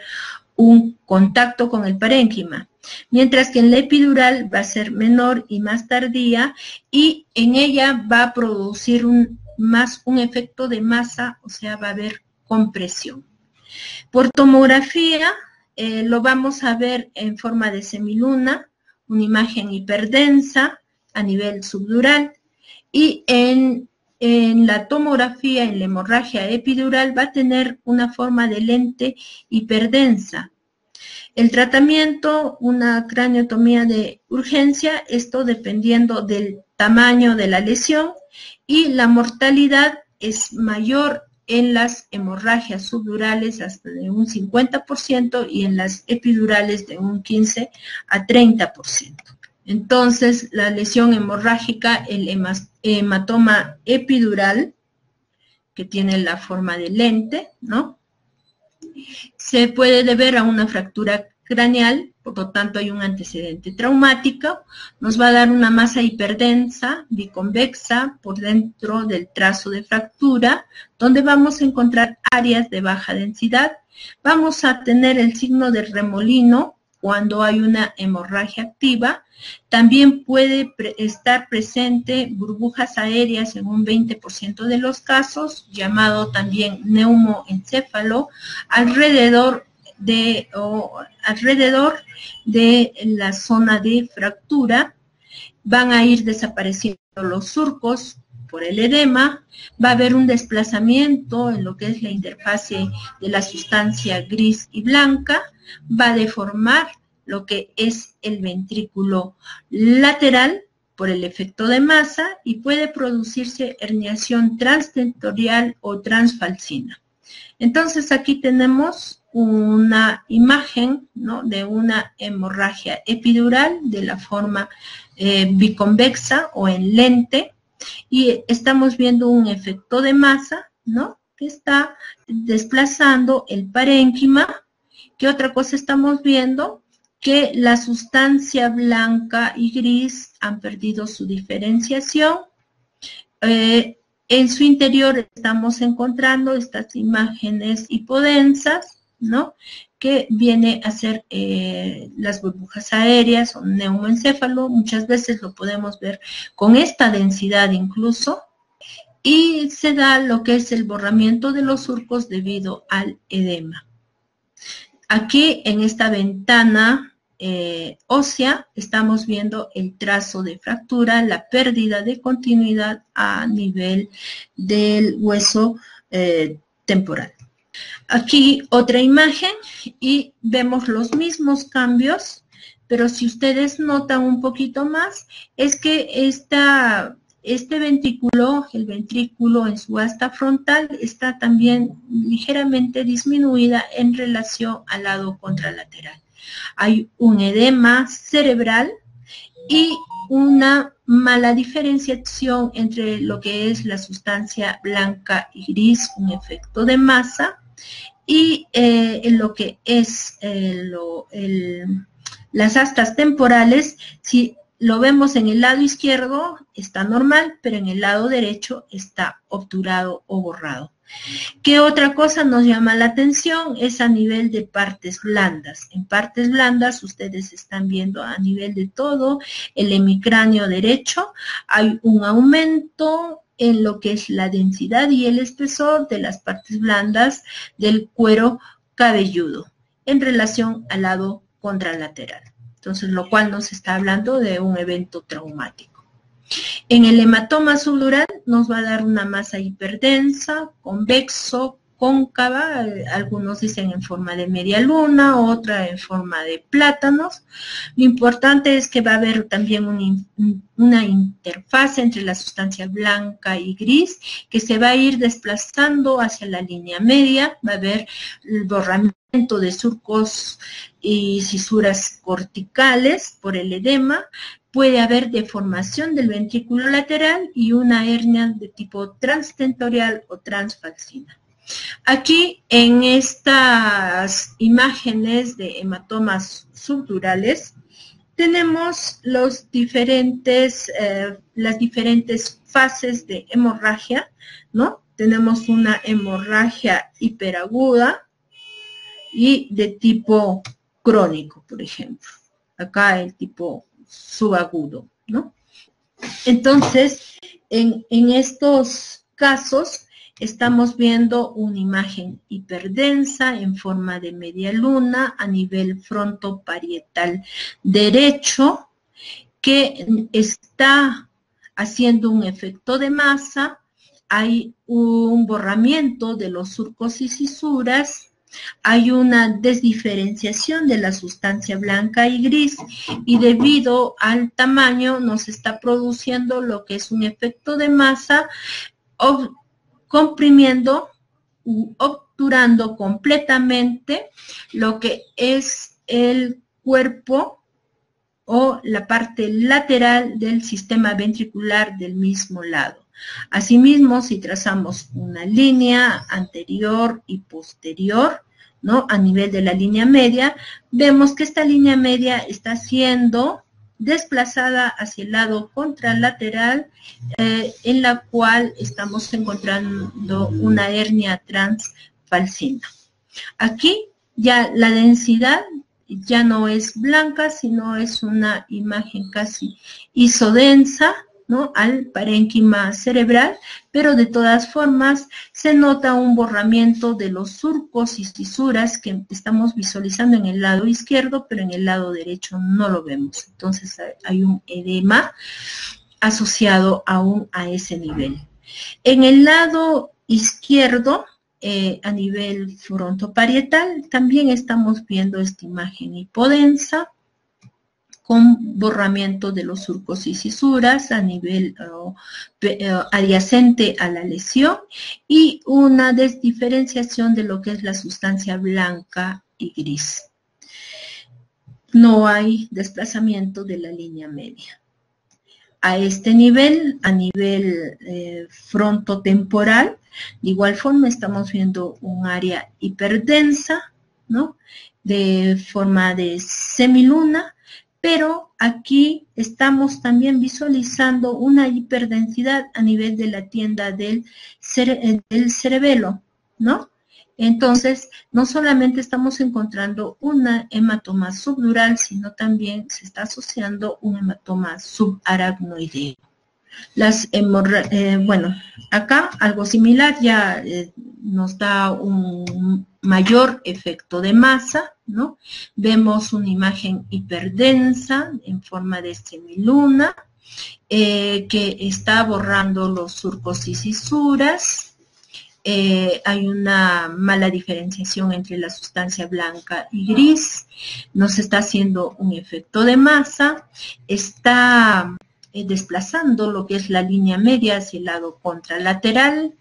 un contacto con el parénquima, mientras que en la epidural va a ser menor y más tardía y en ella va a producir un efecto de masa, o sea, va a haber compresión. Por tomografía lo vamos a ver en forma de semiluna, una imagen hiperdensa a nivel subdural, y en la tomografía, en la hemorragia epidural, va a tener una forma de lente hiperdensa. El tratamiento, una craniotomía de urgencia, esto dependiendo del tamaño de la lesión, y la mortalidad es mayor en las hemorragias subdurales hasta de un 50% y en las epidurales de un 15 a 30%. Entonces, la lesión hemorrágica, el hematoma epidural, que tiene la forma de lente, ¿no? Se puede deber a una fractura craneal, por lo tanto hay un antecedente traumático, nos va a dar una masa hiperdensa, biconvexa, por dentro del trazo de fractura, donde vamos a encontrar áreas de baja densidad. Vamos a tener el signo de remolino cuando hay una hemorragia activa. También puede estar presente burbujas aéreas en un 20% de los casos, llamado también neumoencéfalo, alrededor de la zona de fractura. Van a ir desapareciendo los surcos por el edema, va a haber un desplazamiento en lo que es la interfase de la sustancia gris y blanca, va a deformar lo que es el ventrículo lateral por el efecto de masa y puede producirse herniación transtentorial o transfalcina. Entonces aquí tenemos una imagen, ¿no?, de una hemorragia epidural de la forma biconvexa o en lente, y estamos viendo un efecto de masa, ¿no?, que está desplazando el parénquima. ¿Qué otra cosa estamos viendo? Que la sustancia blanca y gris han perdido su diferenciación. En su interior estamos encontrando estas imágenes hipodensas, ¿no?, que viene a ser las burbujas aéreas o neumoencéfalo. Muchas veces lo podemos ver con esta densidad incluso, y se da lo que es el borramiento de los surcos debido al edema. Aquí en esta ventana ósea estamos viendo el trazo de fractura, la pérdida de continuidad a nivel del hueso temporal. Aquí otra imagen y vemos los mismos cambios, pero si ustedes notan un poquito más, es que este ventrículo, el ventrículo en su asta frontal, está también ligeramente disminuida en relación al lado contralateral. Hay un edema cerebral y una mala diferenciación entre lo que es la sustancia blanca y gris, un efecto de masa, y lo que es las astas temporales. Si lo vemos en el lado izquierdo está normal, pero en el lado derecho está obturado o borrado. ¿Qué otra cosa nos llama la atención? Es a nivel de partes blandas. En partes blandas, ustedes están viendo a nivel de todo el hemicráneo derecho, hay un aumento en lo que es la densidad y el espesor de las partes blandas del cuero cabelludo en relación al lado contralateral. Entonces, lo cual nos está hablando de un evento traumático. En el hematoma subdural nos va a dar una masa hiperdensa, convexo, cóncava, algunos dicen en forma de media luna, otra en forma de plátanos. Lo importante es que va a haber también una interfaz entre la sustancia blanca y gris que se va a ir desplazando hacia la línea media, va a haber el borramiento de surcos y cisuras corticales por el edema. Puede haber deformación del ventrículo lateral y una hernia de tipo transtentorial o transfalcina. Aquí en estas imágenes de hematomas subdurales tenemos las diferentes fases de hemorragia, ¿no? Tenemos una hemorragia hiperaguda y de tipo crónico, por ejemplo. Acá el tipo subagudo, ¿no? Entonces, en estos casos estamos viendo una imagen hiperdensa en forma de media luna a nivel frontoparietal derecho que está haciendo un efecto de masa. Hay un borramiento de los surcos y cisuras. Hay una desdiferenciación de la sustancia blanca y gris y debido al tamaño nos está produciendo lo que es un efecto de masa, comprimiendo, obturando completamente lo que es el cuerpo o la parte lateral del sistema ventricular del mismo lado. Asimismo, si trazamos una línea anterior y posterior, ¿no? A nivel de la línea media, vemos que esta línea media está siendo desplazada hacia el lado contralateral, en la cual estamos encontrando una hernia transfalcina. Aquí ya la densidad ya no es blanca, sino es una imagen casi isodensa, ¿no? Al parénquima cerebral, pero de todas formas se nota un borramiento de los surcos y cisuras que estamos visualizando en el lado izquierdo, pero en el lado derecho no lo vemos. Entonces hay un edema asociado aún a ese nivel. En el lado izquierdo, a nivel frontoparietal, también estamos viendo esta imagen hipodensa, con borramiento de los surcos y cisuras a nivel adyacente a la lesión y una desdiferenciación de lo que es la sustancia blanca y gris. No hay desplazamiento de la línea media. A este nivel, a nivel frontotemporal, de igual forma estamos viendo un área hiperdensa, ¿no? De forma de semiluna, pero aquí estamos también visualizando una hiperdensidad a nivel de la tienda del cerebelo, ¿no? Entonces, no solamente estamos encontrando una hematoma subdural, sino también se está asociando un hematoma subaracnoideo. Bueno, acá algo similar ya nos da un mayor efecto de masa, ¿no? Vemos una imagen hiperdensa en forma de semiluna que está borrando los surcos y cisuras. Hay una mala diferenciación entre la sustancia blanca y gris, nos está haciendo un efecto de masa, está desplazando lo que es la línea media hacia el lado contralateral,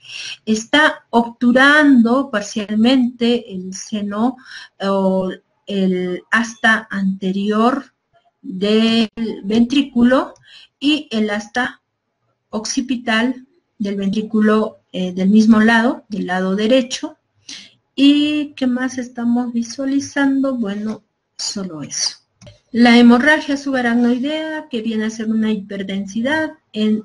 está obturando parcialmente el seno o el asta anterior del ventrículo y el asta occipital del ventrículo del mismo lado, del lado derecho. ¿Y qué más estamos visualizando? Bueno, solo eso. La hemorragia subaracnoidea, que viene a ser una hiperdensidad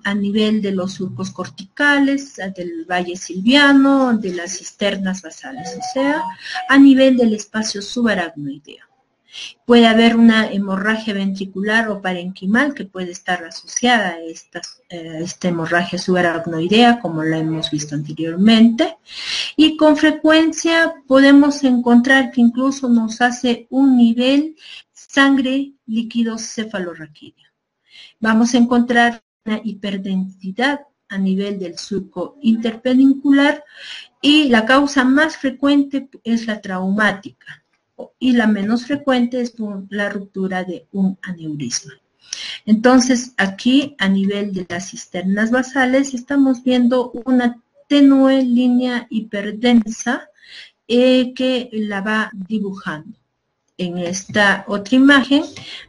a nivel de los surcos corticales, del valle silviano, de las cisternas basales, o sea, a nivel del espacio subaracnoideo. Puede haber una hemorragia ventricular o parenquimal que puede estar asociada a esta hemorragia subaracnoidea, como la hemos visto anteriormente. Y con frecuencia podemos encontrar que incluso nos hace un nivel sangre líquido cefalorraquídeo. Vamos a encontrar una hiperdensidad a nivel del surco interpenincular y la causa más frecuente es la traumática y la menos frecuente es la ruptura de un aneurisma. Entonces, aquí a nivel de las cisternas basales estamos viendo una tenue línea hiperdensa que la va dibujando. En esta otra imagen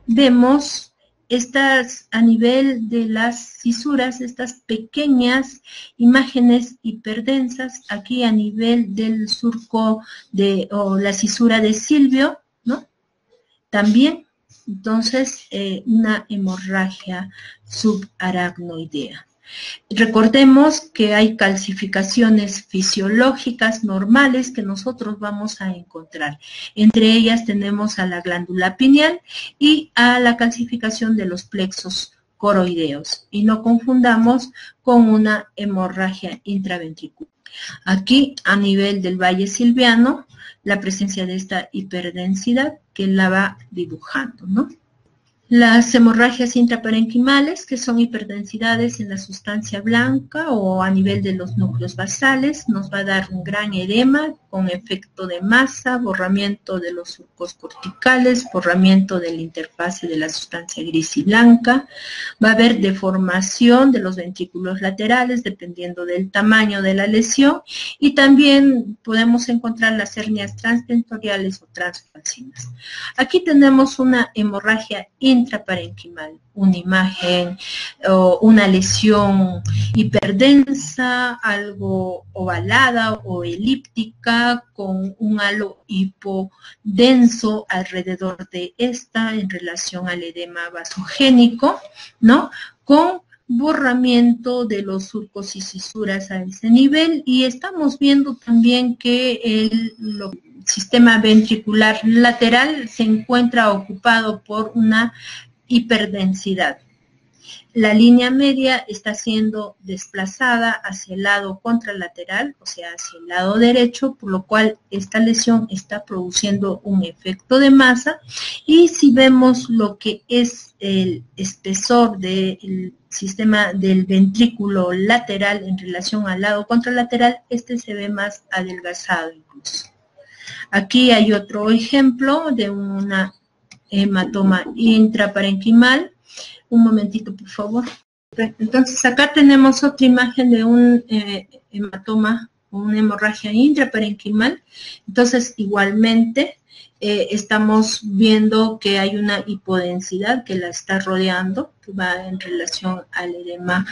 vemos estas a nivel de las cisuras, estas pequeñas imágenes hiperdensas, aquí a nivel del surco o la cisura de Silvio, ¿no? También, entonces, una hemorragia subaracnoidea. Recordemos que hay calcificaciones fisiológicas normales que nosotros vamos a encontrar. Entre ellas tenemos a la glándula pineal y a la calcificación de los plexos coroideos. Y no confundamos con una hemorragia intraventricular. Aquí, a nivel del valle silviano, la presencia de esta hiperdensidad que la va dibujando, ¿no? Las hemorragias intraparenquimales, que son hiperdensidades en la sustancia blanca o a nivel de los núcleos basales, nos va a dar un gran edema con efecto de masa, borramiento de los surcos corticales, borramiento de la interfase de la sustancia gris y blanca. Va a haber deformación de los ventrículos laterales dependiendo del tamaño de la lesión y también podemos encontrar las hernias transtentoriales o transfalcinas. Aquí tenemos una hemorragia intraparenquimal, una imagen o una lesión hiperdensa, algo ovalada o elíptica, con un halo hipodenso alrededor de esta en relación al edema vasogénico, ¿no? Con borramiento de los surcos y cisuras a ese nivel, y estamos viendo también que el sistema ventricular lateral se encuentra ocupado por una hiperdensidad. La línea media está siendo desplazada hacia el lado contralateral, o sea, hacia el lado derecho, por lo cual esta lesión está produciendo un efecto de masa. Y si vemos lo que es el espesor del sistema del ventrículo lateral en relación al lado contralateral, este se ve más adelgazado incluso. Aquí hay otro ejemplo de una hematoma intraparenquimal. Un momentito, por favor. Entonces, acá tenemos otra imagen de un hematoma o una hemorragia intraparenquimal. Entonces, igualmente, estamos viendo que hay una hipodensidad que la está rodeando, que va en relación al edema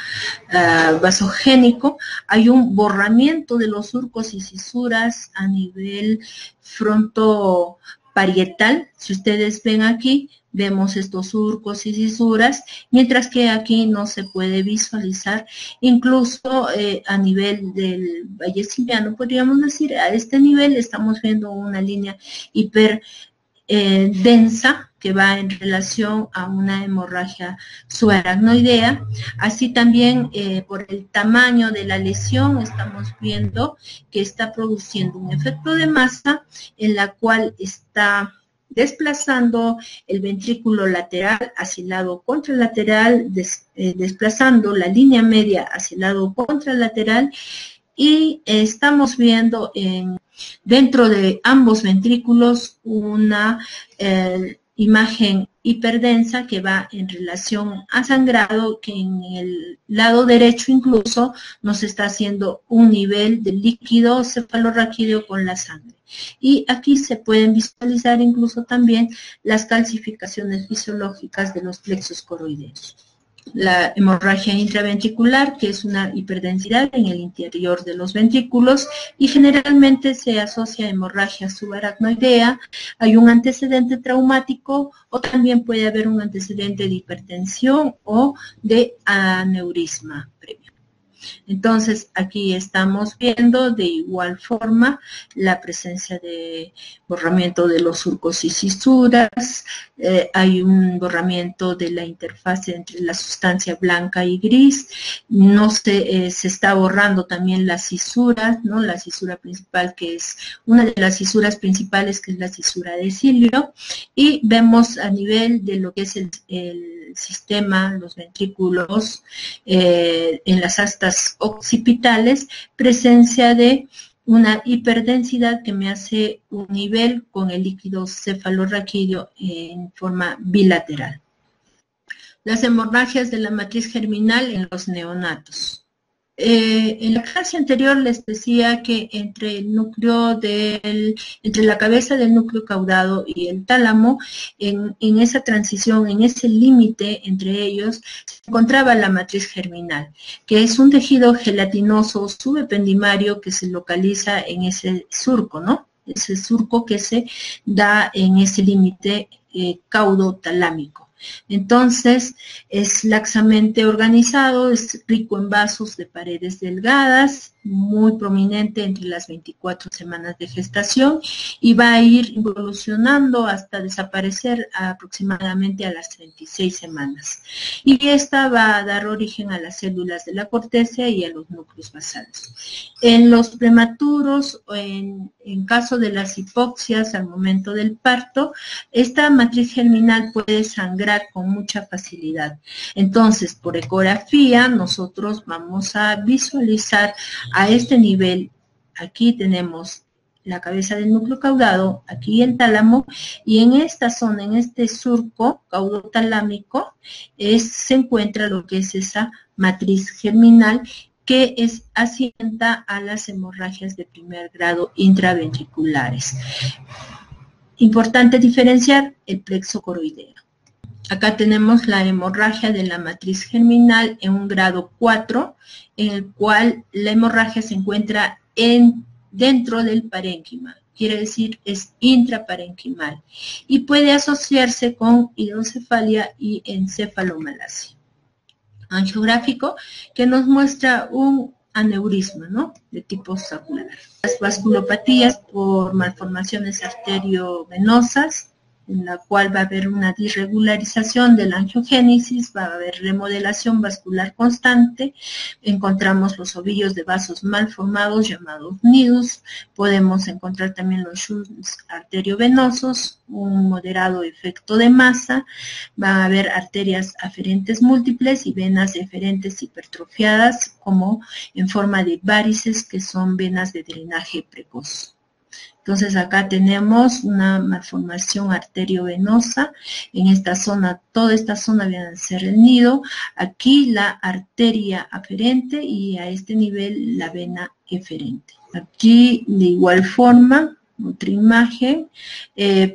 vasogénico. Hay un borramiento de los surcos y cisuras a nivel frontoparietal. Si ustedes ven aquí, vemos estos surcos y cisuras, mientras que aquí no se puede visualizar, incluso a nivel del valle silviano, podríamos decir, a este nivel estamos viendo una línea hiper densa que va en relación a una hemorragia subaracnoidea. Así también por el tamaño de la lesión estamos viendo que está produciendo un efecto de masa en la cual está desplazando el ventrículo lateral hacia el lado contralateral, desplazando la línea media hacia el lado contralateral, y estamos viendo dentro de ambos ventrículos una imagen hiperdensa que va en relación a sangrado, que en el lado derecho incluso nos está haciendo un nivel de líquido cefalorraquídeo con la sangre. Y aquí se pueden visualizar incluso también las calcificaciones fisiológicas de los plexos coroideos. la hemorragia intraventricular, que es una hiperdensidad en el interior de los ventrículos y generalmente se asocia a hemorragia subaracnoidea. Hay un antecedente traumático o también puede haber un antecedente de hipertensión o de aneurisma previo. Entonces, aquí estamos viendo de igual forma la presencia de borramiento de los surcos y cisuras, hay un borramiento de la interfase entre la sustancia blanca y gris, no se está borrando también la cisura, ¿no? La cisura principal, que es una de las cisuras principales, que es la cisura de cilio, y vemos a nivel de lo que es el sistema, los ventrículos, en las astas occipitales, presencia de una hiperdensidad que me hace un nivel con el líquido cefalorraquídeo en forma bilateral. Las hemorragias de la matriz germinal en los neonatos. En la clase anterior les decía que entre la cabeza del núcleo caudado y el tálamo, en esa transición, en ese límite entre ellos, se encontraba la matriz germinal, que es un tejido gelatinoso subependimario que se localiza en ese surco, ¿no? Ese surco que se da en ese límite caudotalámico. Entonces, es laxamente organizado, es rico en vasos de paredes delgadas, muy prominente entre las 24 semanas de gestación y va a ir evolucionando hasta desaparecer aproximadamente a las 36 semanas. Y esta va a dar origen a las células de la corteza y a los núcleos basales. En los prematuros, en caso de las hipoxias al momento del parto, esta matriz germinal puede sangrar con mucha facilidad. Entonces, por ecografía, nosotros vamos a visualizar a este nivel. Aquí tenemos la cabeza del núcleo caudado, aquí el tálamo, y en esta zona, en este surco caudotalámico, se encuentra lo que es esa matriz germinal que asienta a las hemorragias de primer grado intraventriculares. Importante diferenciar el plexo coroideo. Acá tenemos la hemorragia de la matriz germinal en un grado 4, en el cual la hemorragia se encuentra dentro del parénquima, quiere decir es intraparenquimal, y puede asociarse con hidrocefalia y encefalomalacia. Angiográfico que nos muestra un aneurisma, ¿no?, de tipo saccular. Las vasculopatías por malformaciones arteriovenosas, en la cual va a haber una disregularización de la angiogénesis, va a haber remodelación vascular constante, encontramos los ovillos de vasos mal formados llamados nidus, podemos encontrar también los shunts arteriovenosos, un moderado efecto de masa, va a haber arterias aferentes múltiples y venas deferentes hipertrofiadas como en forma de varices, que son venas de drenaje precoz. Entonces acá tenemos una malformación arteriovenosa, en esta zona, toda esta zona viene a ser el nido, aquí la arteria aferente y a este nivel la vena eferente. Aquí de igual forma, otra imagen,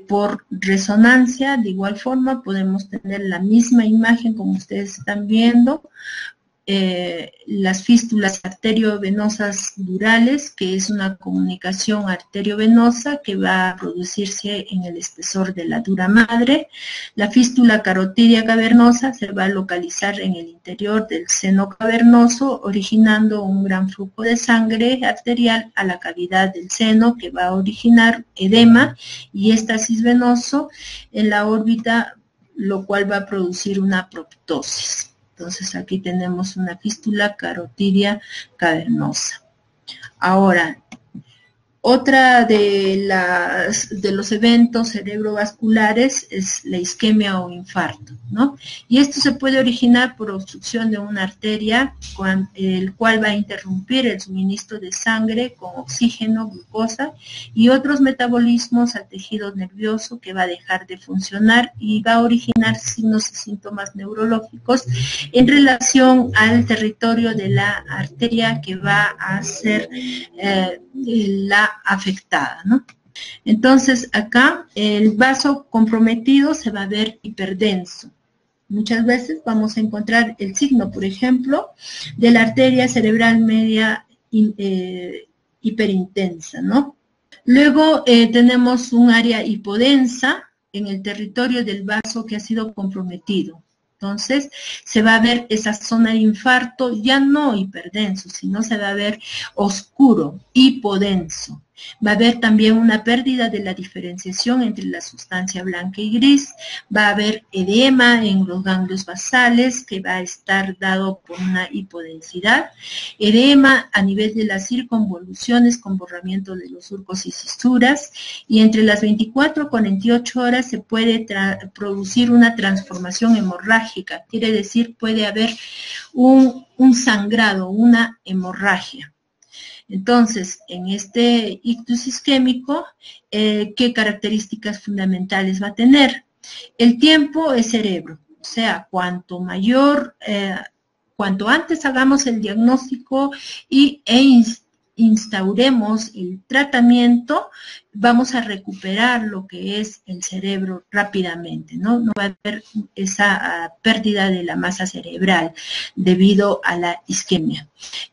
por resonancia, de igual forma podemos tener la misma imagen como ustedes están viendo, las fístulas arteriovenosas durales, que es una comunicación arteriovenosa que va a producirse en el espesor de la dura madre. La fístula carotidia cavernosa se va a localizar en el interior del seno cavernoso, originando un gran flujo de sangre arterial a la cavidad del seno, que va a originar edema y éstasis venoso en la órbita, lo cual va a producir una proptosis. Entonces aquí tenemos una fístula carotidia cavernosa. Ahora, otra de los eventos cerebrovasculares es la isquemia o infarto, ¿no? Y esto se puede originar por obstrucción de una arteria, el cual va a interrumpir el suministro de sangre con oxígeno, glucosa y otros metabolismos al tejido nervioso, que va a dejar de funcionar y va a originar signos y síntomas neurológicos en relación al territorio de la arteria que va a ser la afectada, ¿no? Entonces acá el vaso comprometido se va a ver hiperdenso, Muchas veces vamos a encontrar el signo, por ejemplo, de la arteria cerebral media hiperintensa, ¿no? Luego tenemos un área hipodensa en el territorio del vaso que ha sido comprometido. Entonces, se va a ver esa zona de infarto, ya no hiperdenso, sino se va a ver oscuro, hipodenso. Va a haber también una pérdida de la diferenciación entre la sustancia blanca y gris. Va a haber edema en los ganglios basales, que va a estar dado por una hipodensidad. Edema a nivel de las circunvoluciones con borramiento de los surcos y fisuras. Y entre las 24 y 48 horas se puede producir una transformación hemorrágica. Quiere decir, puede haber un sangrado, una hemorragia. Entonces, en este ictus isquémico, ¿qué características fundamentales va a tener? El tiempo es cerebro, o sea, cuanto antes hagamos el diagnóstico instauremos el tratamiento, vamos a recuperar lo que es el cerebro rápidamente, ¿no? No va a haber esa pérdida de la masa cerebral debido a la isquemia.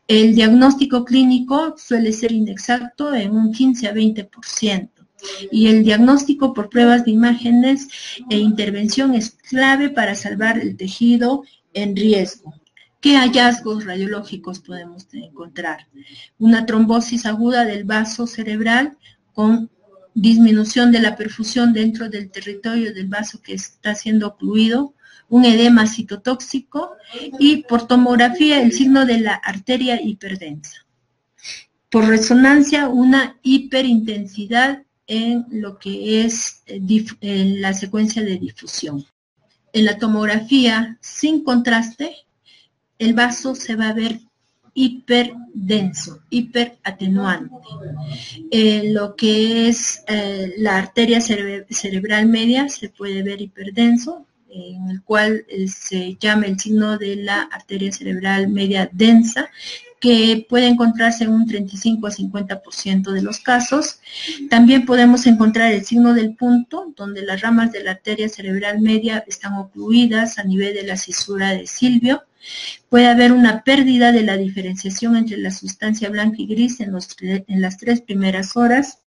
El diagnóstico clínico suele ser inexacto en un 15 a 20%. Y el diagnóstico por pruebas de imágenes e intervención es clave para salvar el tejido en riesgo. ¿Qué hallazgos radiológicos podemos encontrar? Una trombosis aguda del vaso cerebral con disminución de la perfusión dentro del territorio del vaso que está siendo ocluido, un edema citotóxico y por tomografía el signo de la arteria hiperdensa. Por resonancia, una hiperintensidad en lo que es la secuencia de difusión. En la tomografía sin contraste, el vaso se va a ver hiperdenso, hiperatenuante. Lo que es la arteria cerebral media se puede ver hiperdenso, en el cual se llama el signo de la arteria cerebral media densa, que puede encontrarse en un 35 a 50% de los casos. También podemos encontrar el signo del punto, donde las ramas de la arteria cerebral media están ocluidas a nivel de la cisura de Silvio. Puede haber una pérdida de la diferenciación entre la sustancia blanca y gris en las 3 primeras horas.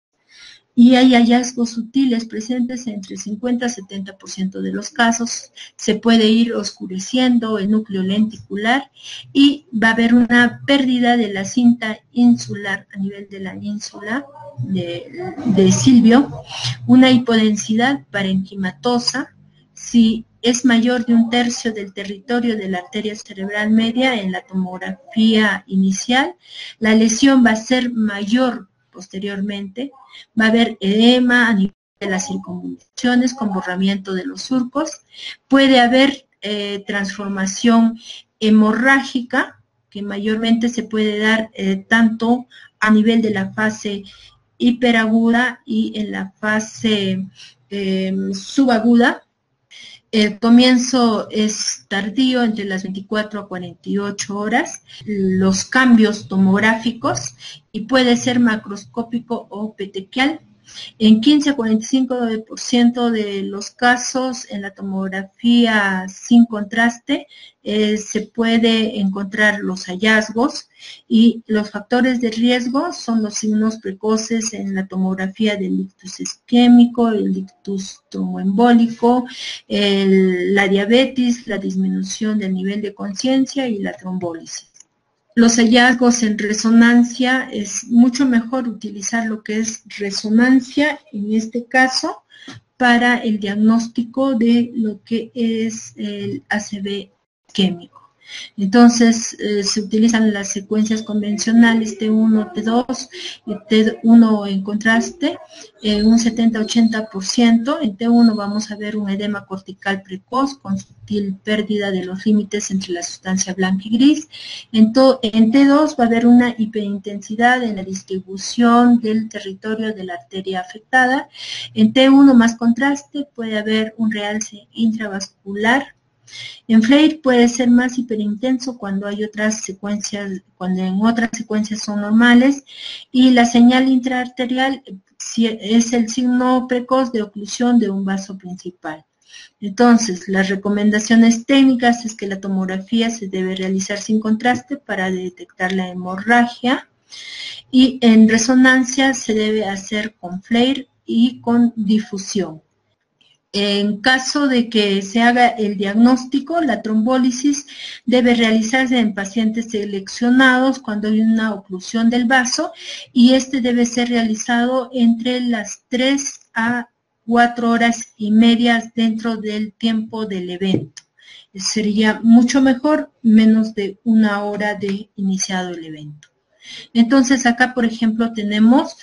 Y hay hallazgos sutiles presentes entre 50 a 70% de los casos. Se puede ir oscureciendo el núcleo lenticular y va a haber una pérdida de la cinta insular a nivel de la ínsula de Silvio, una hipodensidad parenquimatosa. Si es mayor de 1/3 del territorio de la arteria cerebral media en la tomografía inicial, la lesión va a ser mayor posteriormente, va a haber edema a nivel de las circunvoluciones con borramiento de los surcos, puede haber transformación hemorrágica, que mayormente se puede dar tanto a nivel de la fase hiperaguda y en la fase subaguda. El comienzo es tardío, entre las 24 a 48 horas, los cambios tomográficos, y puede ser macroscópico o petequial. En 15 a 45% de los casos en la tomografía sin contraste se puede encontrar los hallazgos, y los factores de riesgo son los signos precoces en la tomografía del ictus isquémico, el ictus tromboembólico, la diabetes, la disminución del nivel de conciencia y la trombólisis. Los hallazgos en resonancia, es mucho mejor utilizar lo que es resonancia en este caso para el diagnóstico de lo que es el ACV isquémico. Entonces, se utilizan las secuencias convencionales T1, T2, T1 en contraste, un 70-80%. En T1 vamos a ver un edema cortical precoz con sutil pérdida de los límites entre la sustancia blanca y gris. En T2 va a haber una hiperintensidad en la distribución del territorio de la arteria afectada. En T1 más contraste puede haber un realce intravascular. En FLAIR puede ser más hiperintenso cuando hay otras secuencias, cuando en otras secuencias son normales, y la señal intraarterial es el signo precoz de oclusión de un vaso principal. Entonces, las recomendaciones técnicas es que la tomografía se debe realizar sin contraste para detectar la hemorragia y en resonancia se debe hacer con FLAIR y con difusión. En caso de que se haga el diagnóstico, la trombólisis debe realizarse en pacientes seleccionados cuando hay una oclusión del vaso y este debe ser realizado entre las 3 a 4 horas y media dentro del tiempo del evento. Sería mucho mejor menos de 1 hora de iniciado el evento. Entonces acá, por ejemplo, tenemos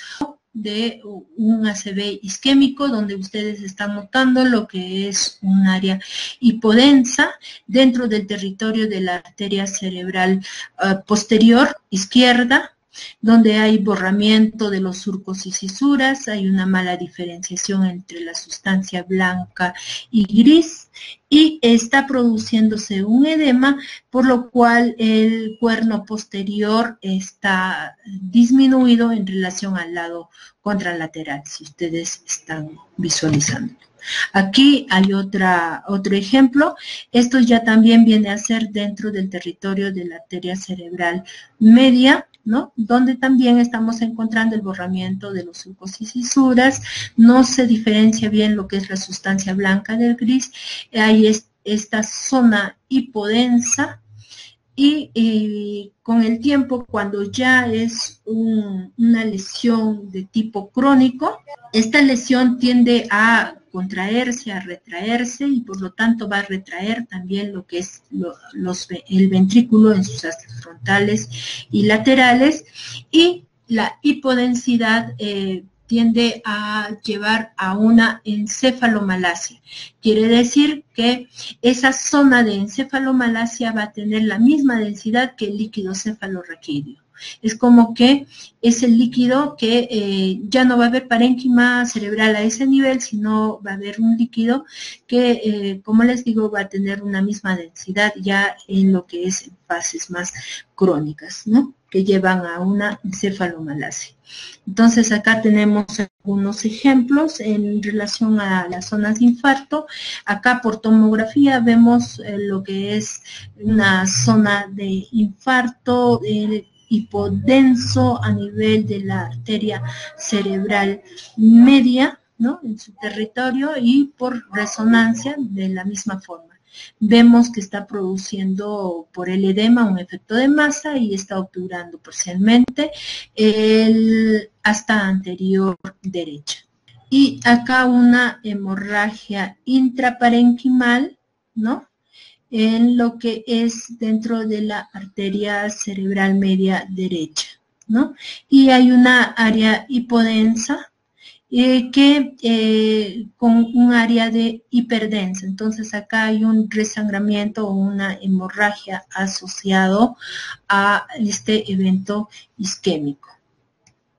de un ACV isquémico donde ustedes están notando lo que es un área hipodensa dentro del territorio de la arteria cerebral posterior izquierda, donde hay borramiento de los surcos y cisuras, hay una mala diferenciación entre la sustancia blanca y gris, y está produciéndose un edema, por lo cual el cuerno posterior está disminuido en relación al lado contralateral, si ustedes están visualizando. Aquí hay otro ejemplo. Esto ya también viene a ser dentro del territorio de la arteria cerebral media, ¿no? Donde también estamos encontrando el borramiento de los surcos y cisuras. No se diferencia bien lo que es la sustancia blanca del gris. Hay esta zona hipodensa. Y con el tiempo, cuando ya es una lesión de tipo crónico, esta lesión tiende a contraerse, a retraerse y por lo tanto va a retraer también lo que es el ventrículo en sus astas frontales y laterales, y la hipodensidad tiende a llevar a una encefalomalacia. Quiere decir que esa zona de encefalomalacia va a tener la misma densidad que el líquido cefalorraquídeo. Es como que es el líquido que ya no va a haber parénquima cerebral a ese nivel, sino va a haber un líquido que, como les digo, va a tener una misma densidad ya en lo que es en fases más crónicas, ¿no? Que llevan a una encefalomalacia. Entonces acá tenemos algunos ejemplos en relación a las zonas de infarto. Acá por tomografía vemos lo que es una zona de infarto hipodenso a nivel de la arteria cerebral media, ¿no? En su territorio, y por resonancia de la misma forma. Vemos que está produciendo por el edema un efecto de masa y está obturando parcialmente el asta anterior derecha. Y acá una hemorragia intraparenquimal, ¿no? En lo que es dentro de la arteria cerebral media derecha, ¿no? Y hay una área hipodensa con un área de hiperdensa. Entonces acá hay un resangramiento o una hemorragia asociado a este evento isquémico.